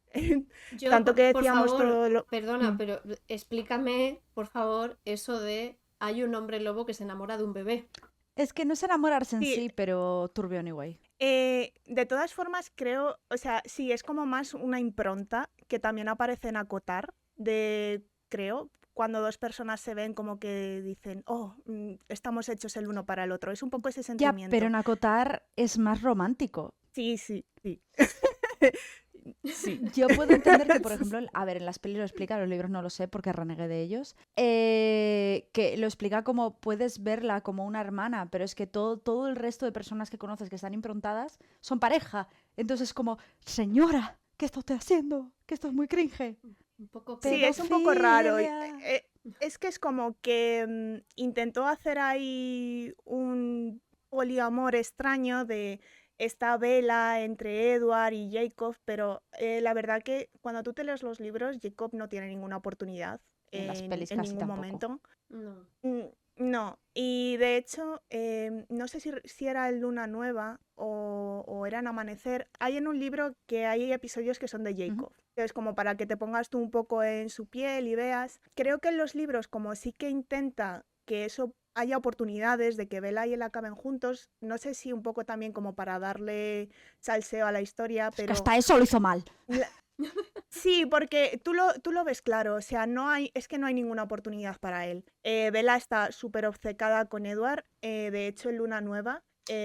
Yo, Tanto que por decíamos favor, todo lo... perdona, pero explícame, por favor, eso de hay un hombre lobo que se enamora de un bebé. Es que no es enamorarse en Sí, sí, pero turbio anyway. de todas formas, creo, o sea, sí, es como más una impronta que también aparece en Acotar, creo, cuando 2 personas se ven como que dicen, oh, estamos hechos el uno para el otro. Es un poco ese Ya, pero sentimiento. en Acotar es más romántico. Sí. Sí. Yo puedo entender que, por ejemplo, a ver, en las pelis lo explica, los libros no lo sé porque renegué de ellos, que lo explica como puedes verla como una hermana, pero es que todo el resto de personas que conoces que están improntadas son pareja. Entonces como, señora, ¿qué está usted haciendo? Que esto es muy cringe. Un poco Sí, es un poco raro. Pedofilia. Es que es como que intentó hacer ahí un poliamor extraño de esta vela entre Edward y Jacob, pero la verdad que cuando tú te lees los libros, Jacob no tiene ninguna oportunidad En las pelis en casi ningún tampoco. momento. No. No, y de hecho, no sé si era en Luna Nueva o era en Amanecer. Hay en un libro que hay episodios que son de Jacob. Entonces, como para que te pongas tú un poco en su piel y veas. Creo que en los libros, como sí que intenta que eso haya oportunidades de que Bella y él acaben juntos, no sé si un poco también como para darle salseo a la historia, Es que pero... hasta eso lo hizo mal. Sí, porque tú lo ves claro, o sea, es que no hay ninguna oportunidad para él. Bella está súper obcecada con Edward, de hecho en Luna Nueva,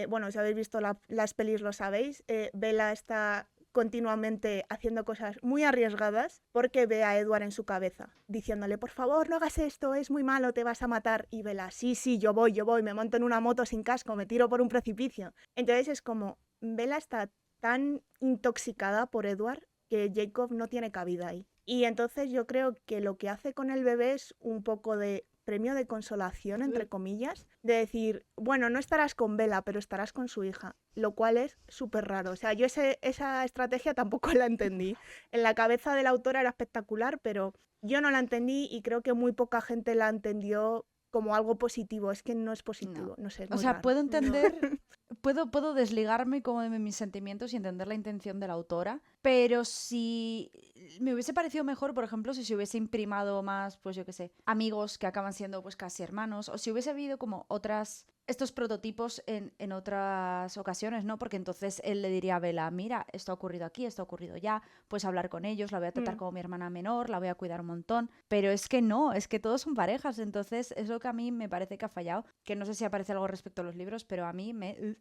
bueno, si habéis visto las pelis lo sabéis, Bella está continuamente haciendo cosas muy arriesgadas porque ve a Edward en su cabeza, diciéndole, por favor, no hagas esto, es muy malo, te vas a matar. Y Bella, sí, yo voy, me monto en una moto sin casco, me tiro por un precipicio. Entonces es como, Bella está tan intoxicada por Edward que Jacob no tiene cabida ahí. Y entonces yo creo que lo que hace con el bebé es un poco de premio de consolación, entre comillas, de decir, bueno, no estarás con Bella, pero estarás con su hija, lo cual es súper raro. O sea, yo esa estrategia tampoco la entendí. En la cabeza de la autora era espectacular, pero yo no la entendí y creo que muy poca gente la entendió como algo positivo. Es que no es positivo, no sé, es O muy sea, raro. puedo entender, puedo desligarme como de mis sentimientos y entender la intención de la autora, pero si Me hubiese parecido mejor, por ejemplo, si se hubiese imprimado más, pues yo qué sé, amigos que acaban siendo pues casi hermanos, o si hubiese habido como estos prototipos en otras ocasiones, ¿no? Porque entonces él le diría a Bella, mira, esto ha ocurrido aquí, esto ha ocurrido allá, puedes hablar con ellos, la voy a tratar como mi hermana menor, la voy a cuidar un montón, pero es que no, es que todos son parejas, entonces es lo que a mí me parece que ha fallado, que no sé si aparece algo respecto a los libros, pero a mí me...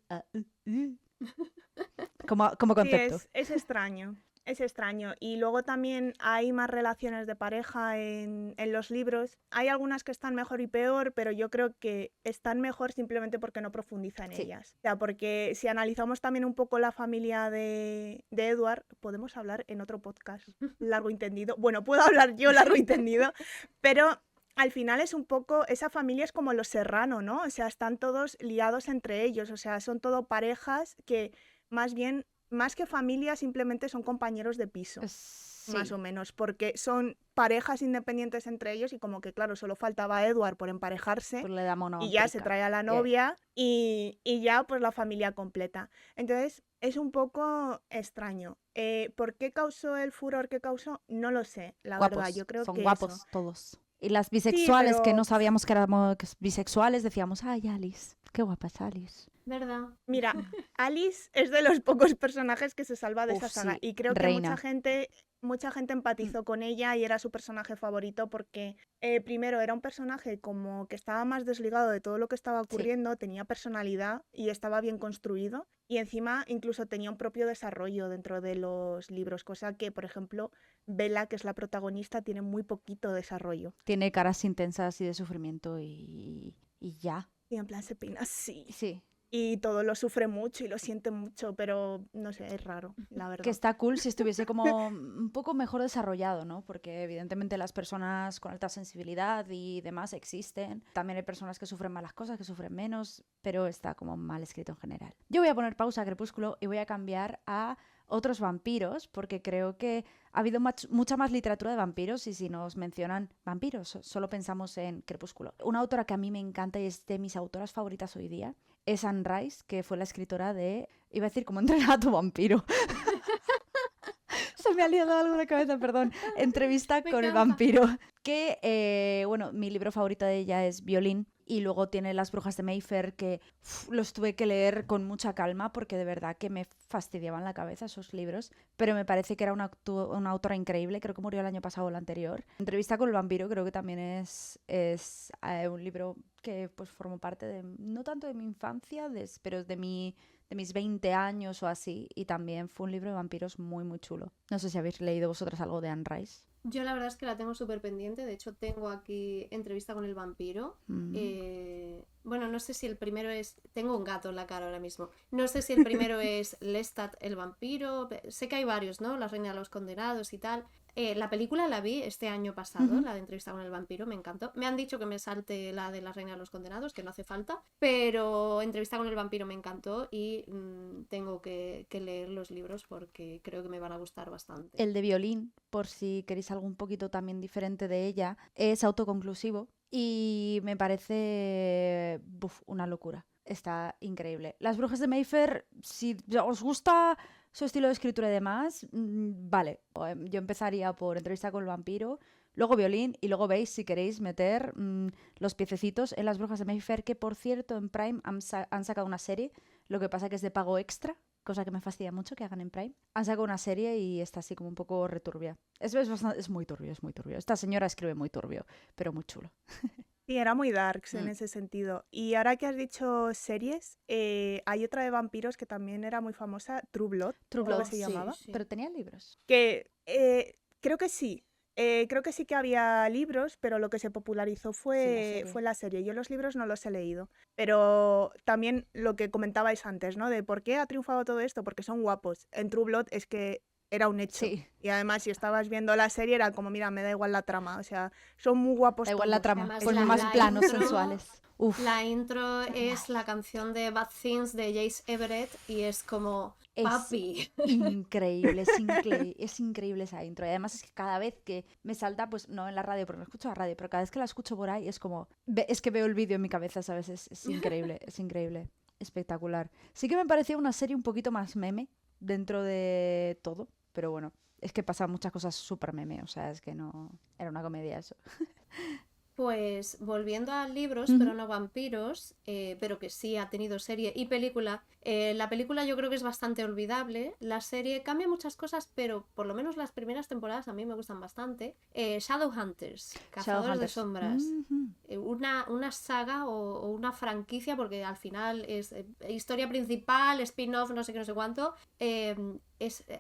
como Sí, concepto. es extraño. Es extraño. Y luego también hay más relaciones de pareja en los libros. Hay algunas que están mejor y peor, pero yo creo que están mejor simplemente porque no profundiza en Sí. ellas. O sea, porque si analizamos también un poco la familia de Edward, podemos hablar en otro podcast largo y tendido. Bueno, puedo hablar yo largo y tendido, pero al final es un poco, esa familia es como los Serrano, ¿no? O sea, están todos liados entre ellos, o sea, son todo parejas que más bien, más que familia, simplemente son compañeros de piso, más Sí, o menos, porque son parejas independientes entre ellos y como que, claro, solo faltaba Edward por emparejarse pues le da y ya se monoamérica. trae a la novia y ya pues la familia completa. Entonces es un poco extraño. ¿Por qué causó el furor que causó? No lo sé, la verdad. Yo Guapos, creo son que eso. guapos todos. Y las Sí, bisexuales que no pero sabíamos que éramos bisexuales decíamos, ay, Alice, qué guapa es Alice. ¿Verdad? mira, Alice es de los pocos personajes que se salva de Uf, esa saga sí, y creo que reina. mucha gente Mm, empatizó con ella y era su personaje favorito porque primero era un personaje como que estaba más desligado de todo lo que estaba Sí, ocurriendo, tenía personalidad y estaba bien construido y encima incluso tenía un propio desarrollo dentro de los libros, cosa que, por ejemplo, Bella, que es la protagonista, tiene muy poquito desarrollo. tiene caras intensas y de sufrimiento y ya. Y en plan se peina así. Sí, Y todo lo sufre mucho y lo siente mucho, pero no sé, es raro, la que verdad. está cool si estuviese como un poco mejor desarrollado, ¿no? Porque evidentemente las personas con alta sensibilidad y demás existen. También hay personas que sufren malas cosas, que sufren menos, pero está como mal escrito en general. Yo voy a poner pausa a Crepúsculo y voy a cambiar a otros vampiros, porque creo que ha habido mucha más literatura de vampiros y si nos mencionan vampiros, solo pensamos en Crepúsculo. Una autora que a mí me encanta y es de mis autoras favoritas hoy día es Anne Rice, que fue la escritora de... Iba a decir, ¿cómo entrenar a tu vampiro? Se me ha liado algo de cabeza, perdón. Entrevista Me con el encanta. vampiro. Que, bueno, mi libro favorito de ella es Violín. Y luego tiene Las Brujas de Mayfair, que los tuve que leer con mucha calma porque de verdad que me fastidiaban la cabeza esos libros. Pero me parece que era una autora increíble. Creo que murió el año pasado o el anterior. Entrevista con el vampiro creo que también es un libro que pues formó parte de, no tanto de mi infancia, pero de mis 20 años o así, y también fue un libro de vampiros muy, muy chulo. No sé si habéis leído vosotras algo de Anne Rice. Yo la verdad es que la tengo súper pendiente. De hecho, tengo aquí entrevista con el vampiro. Bueno, no sé si el primero es... Tengo un gato en la cara ahora mismo. No sé si el primero es Lestat el vampiro. Sé que hay varios, ¿no? La reina de los condenados y tal. La película la vi este año pasado, la de entrevista con el vampiro, me encantó. Me han dicho que me salte la de la reina de los condenados, que no hace falta. Pero entrevista con el vampiro me encantó y tengo que leer los libros porque creo que me van a gustar bastante. El de Violín, por si queréis algo un poquito también diferente de ella, es autoconclusivo y me parece una locura. Está increíble. Las Brujas de Mayfair, si os gusta su estilo de escritura y demás, vale. Yo empezaría por Entrevista con el vampiro, luego Violín y luego veis si queréis meter los piececitos en Las Brujas de Mayfair, que por cierto en Prime han sacado una serie, lo que pasa que es de pago extra, cosa que me fastidia mucho que hagan en Prime. Han sacado una serie y está así como un poco returbia. Es muy turbio, es muy turbio. Esta señora escribe muy turbio, pero muy chulo. Sí, era muy darks en Mm. ese sentido. Y ahora que has dicho series, hay otra de vampiros que también era muy famosa, True Blood, True creo que Blood, se Sí, llamaba. sí. pero tenía libros. Que creo que sí. Creo que sí que había libros, pero lo que se popularizó Sí, la serie. fue la serie. Yo los libros no los he leído. Pero también lo que comentabais antes, ¿no? De por qué ha triunfado todo esto, porque son guapos. En True Blood es que era un hecho. Sí, Y además, si estabas viendo la serie, era como, mira, me da igual la trama. O sea, son muy guapos da igual la todos. trama, Además, por Es muy más la planos intro, sensuales. Uf, la intro es la canción de Bad Things de Jace Everett y es como, es papi. increíble, es increíble esa intro. Y además es que cada vez que me salta, pues no en la radio, porque no escucho la radio, pero cada vez que la escucho por ahí es como, es que veo el vídeo en mi cabeza, ¿sabes? Es increíble, es increíble, espectacular. Sí que me parecía una serie un poquito más meme dentro de todo, pero bueno. Es que pasan muchas cosas súper meme, o sea, es que no... Era una comedia eso. Pues volviendo a libros, Ujú. pero no vampiros, pero que sí ha tenido serie y película. La película yo creo que es bastante olvidable. La serie cambia muchas cosas, pero por lo menos las primeras temporadas a mí me gustan bastante. Shadowhunters, Cazadores de Shadowhunters. Sombras. Ujú. Una saga o una franquicia, porque al final es historia principal, spin-off, no sé qué, no sé cuánto.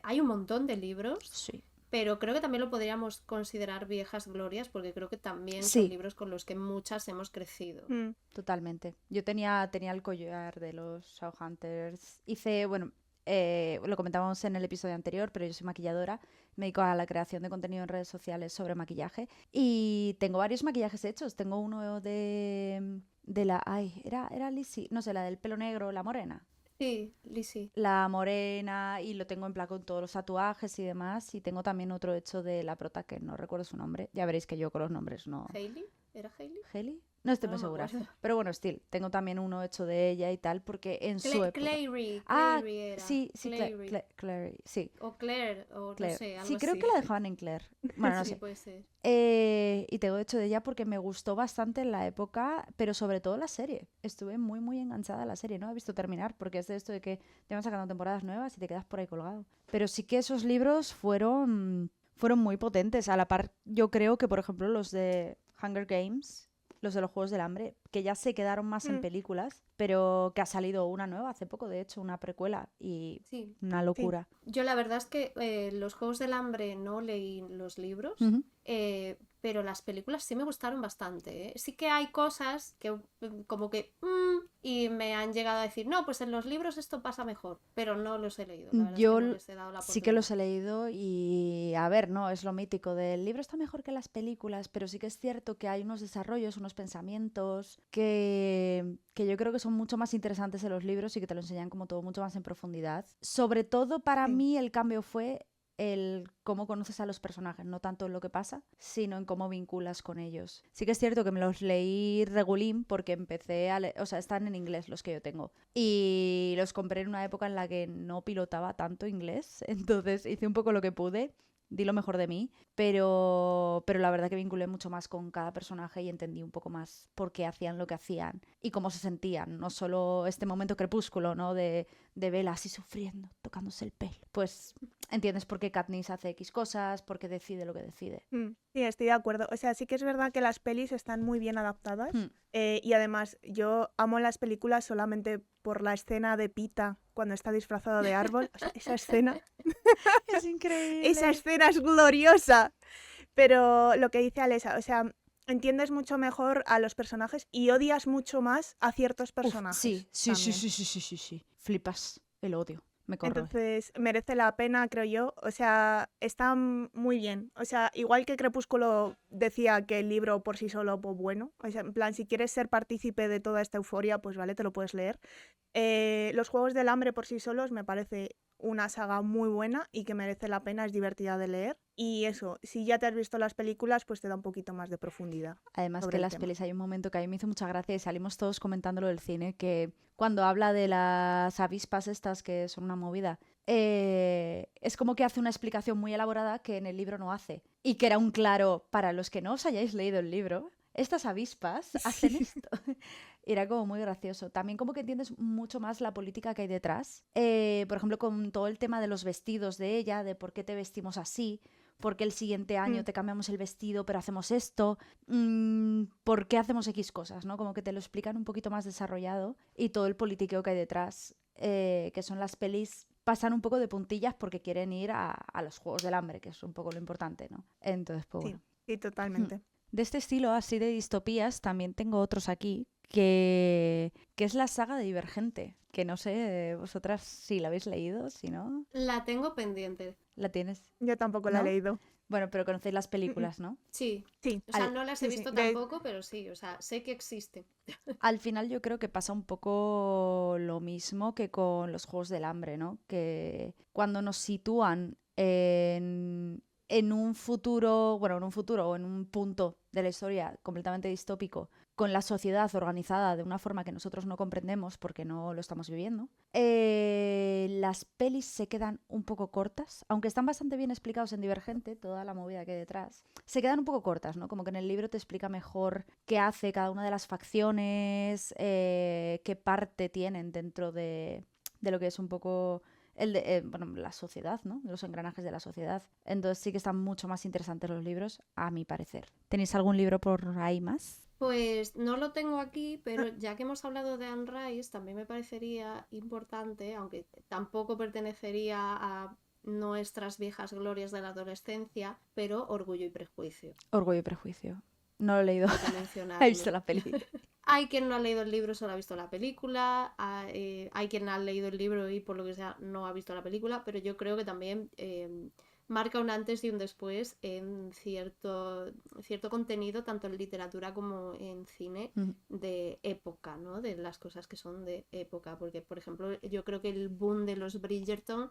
Hay un montón de libros. Sí. Pero creo que también lo podríamos considerar viejas glorias porque creo que también son Sí, libros con los que muchas hemos crecido. Mm. totalmente. Yo tenía el collar de los Shadowhunters. Hice, bueno, lo comentábamos en el episodio anterior, pero yo soy maquilladora. Me dedico a la creación de contenido en redes sociales sobre maquillaje. Y tengo varios maquillajes hechos. Tengo uno de la... Ay, era Lizzie. No sé, la del pelo negro, la morena. Sí, Lizzie. La morena, y lo tengo en plan con todos los tatuajes y demás. Y tengo también otro hecho de la prota que no recuerdo su nombre. Ya veréis que yo con los nombres no... ¿Hailey? ¿Era Hailey? ¿Haley? No estoy No muy me segura. acuerdo. Pero bueno, still, tengo también uno hecho de ella y tal, porque en su época... Clary Ah, era. sí, Clary. Clary, sí, O Claire, o no Claire. sé, Sí, algo creo así. que la dejaban en Claire. Bueno, no Sí, sé. puede ser. Y tengo hecho de ella porque me gustó bastante en la época, pero sobre todo la serie. Estuve muy, muy enganchada a la serie. No he visto terminar, porque es de esto de que te van sacando temporadas nuevas y te quedas por ahí colgado. Pero sí que esos libros fueron muy potentes. A la par, yo creo que, por ejemplo, los de Hunger Games, los de los Juegos del Hambre, que ya se quedaron más en Mm. películas, pero que ha salido una nueva hace poco, de hecho, una precuela, y Sí. una Sí. locura. Yo la verdad es que los Juegos del Hambre no leí los libros, Ujú. pero las películas sí me gustaron bastante, ¿eh? Sí que hay cosas que como que... y me han llegado a decir, no, pues en los libros esto pasa mejor, pero no los he leído, la verdad es Yo que no les he dado la sí que oportunidad. los he leído y, a ver, no, es lo mítico del libro está mejor que las películas, pero sí que es cierto que hay unos desarrollos, unos pensamientos que yo creo que son mucho más interesantes en los libros y que te lo enseñan como todo mucho más en profundidad. Sobre todo para Sí. mí el cambio fue el cómo conoces a los personajes, no tanto en lo que pasa, sino en cómo vinculas con ellos. Sí que es cierto que me los leí regulín porque empecé o sea, están en inglés los que yo tengo. Y los compré en una época en la que no pilotaba tanto inglés, entonces hice un poco lo que pude, di lo mejor de mí, pero la verdad que vinculé mucho más con cada personaje y entendí un poco más por qué hacían lo que hacían y cómo se sentían, no solo este momento crepúsculo, ¿no? De Bella así sufriendo, tocándose el pelo. Pues entiendes por qué Katniss hace X cosas, por qué decide lo que decide. Sí, estoy de acuerdo. O sea, sí que es verdad que las pelis están muy bien adaptadas. Hmm. Y además, yo amo las películas solamente por la escena de Pita cuando está disfrazado de árbol. O sea, esa escena Es increíble. esa escena es gloriosa. Pero lo que dice Alesa, o sea, entiendes mucho mejor a los personajes y odias mucho más a ciertos Uf, personajes. sí. Flipas el odio. Me corroe. Entonces merece la pena, creo yo. O sea, está muy bien. O sea, igual que Crepúsculo decía que el libro por sí solo, pues bueno. O sea, en plan, si quieres ser partícipe de toda esta euforia, pues vale, te lo puedes leer. Los Juegos del Hambre por sí solos me parece una saga muy buena y que merece la pena, es divertida de leer. Y eso, si ya te has visto las películas, pues te da un poquito más de profundidad. Además sobre que el las tema. pelis hay un momento que a mí me hizo mucha gracia y salimos todos comentándolo del cine, que cuando habla de las avispas estas que son una movida, es como que hace una explicación muy elaborada que en el libro no hace. Y que era un claro, para los que no os hayáis leído el libro, estas avispas hacen esto. Era como muy gracioso. También como que entiendes mucho más la política que hay detrás. Por ejemplo, con todo el tema de los vestidos de ella, de por qué te vestimos así, por qué el siguiente año te cambiamos el vestido pero hacemos esto, por qué hacemos X cosas, ¿no? Como que te lo explican un poquito más desarrollado y todo el politiqueo que hay detrás, que son las pelis, pasan un poco de puntillas porque quieren ir a los Juegos del Hambre, que es un poco lo importante, ¿no? Entonces, pues Sí, bueno. sí, totalmente. De este estilo, así de distopías, también tengo otros aquí, que es la saga de Divergente, que no sé vosotras si la habéis leído, si no, La tengo pendiente. la tienes, Yo tampoco la he ¿no? leído. Bueno, pero conocéis las películas, ¿no? Sí. Sí. O sea, no las he sí, sí. visto tampoco, pero sí, o sea, sé que existe. Al final yo creo que pasa un poco lo mismo que con los Juegos del Hambre, ¿no? Que cuando nos sitúan en un futuro, bueno, en un futuro o en un punto de la historia completamente distópico, con la sociedad organizada de una forma que nosotros no comprendemos porque no lo estamos viviendo. Las pelis se quedan un poco cortas, aunque están bastante bien explicados en Divergente, toda la movida que hay detrás. Se quedan un poco cortas, ¿no? Como que en el libro te explica mejor qué hace cada una de las facciones, qué parte tienen dentro de lo que es un poco la sociedad, ¿no? Los engranajes de la sociedad. Entonces sí que están mucho más interesantes los libros, a mi parecer. ¿Tenéis algún libro por ahí más? Pues no lo tengo aquí, pero ya que hemos hablado de Anne Rice, también me parecería importante, aunque tampoco pertenecería a nuestras viejas glorias de la adolescencia, pero Orgullo y Prejuicio. Orgullo y Prejuicio. No lo he leído. Hay que He mencionarlo. visto la peli. Hay quien no ha leído el libro, solo ha visto la película. Hay quien ha leído el libro y por lo que sea no ha visto la película, pero yo creo que también marca un antes y un después en cierto contenido, tanto en literatura como en cine, de época, ¿no? De las cosas que son de época. Porque, por ejemplo, yo creo que el boom de los Bridgerton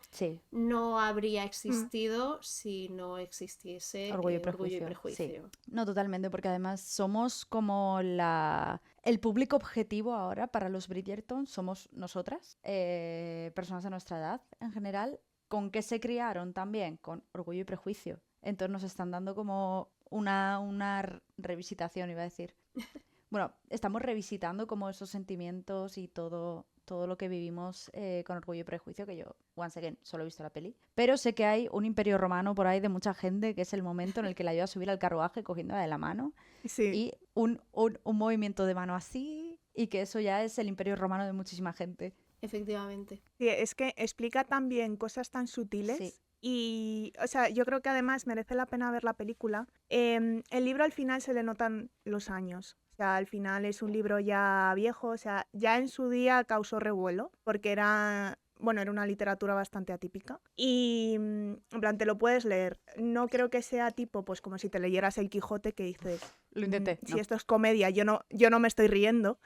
no habría existido si no existiese Orgullo y Prejuicio. Sí. No, totalmente, porque además somos como el público objetivo ahora para los Bridgerton somos nosotras, personas de nuestra edad en general. ¿Con qué se criaron también? Con Orgullo y Prejuicio. Entonces nos están dando como una revisitación, iba a decir. Bueno, estamos revisitando como esos sentimientos y todo lo que vivimos con Orgullo y Prejuicio, que yo, once again, solo he visto la peli. Pero sé que hay un imperio romano por ahí de mucha gente, que es el momento en el que la lleva a subir al carruaje cogiéndola de la mano. Sí. Y un movimiento de mano así, y que eso ya es el imperio romano de muchísima gente. Efectivamente. Sí, es que explica también cosas tan sutiles. Sí. Y, o sea, yo creo que además merece la pena ver la película. El libro al final se le notan los años. O sea, al final es un libro ya viejo. O sea, ya en su día causó revuelo porque era una literatura bastante atípica. Y, en plan, te lo puedes leer. No creo que sea tipo, pues como si te leyeras El Quijote, que dices... Lo intenté. Si esto es comedia, yo no me estoy riendo.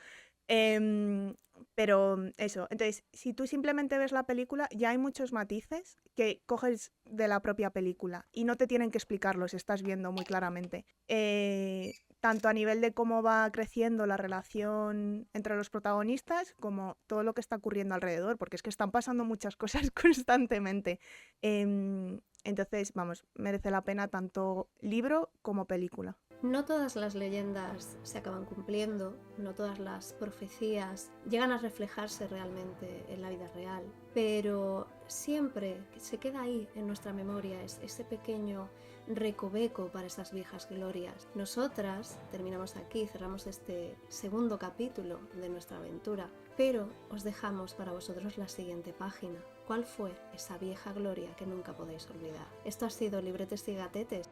Pero eso, entonces, si tú simplemente ves la película, ya hay muchos matices que coges de la propia película y no te tienen que explicarlos, estás viendo muy claramente. Tanto a nivel de cómo va creciendo la relación entre los protagonistas, como todo lo que está ocurriendo alrededor, porque es que están pasando muchas cosas constantemente. Entonces, vamos, merece la pena tanto libro como película. No todas las leyendas se acaban cumpliendo, no todas las profecías llegan a reflejarse realmente en la vida real, pero siempre se queda ahí en nuestra memoria ese pequeño recoveco para esas viejas glorias. Nosotras terminamos aquí, cerramos este segundo capítulo de nuestra aventura, pero os dejamos para vosotros la siguiente página. ¿Cuál fue esa vieja gloria que nunca podéis olvidar? Esto ha sido Libretes y Gatetes.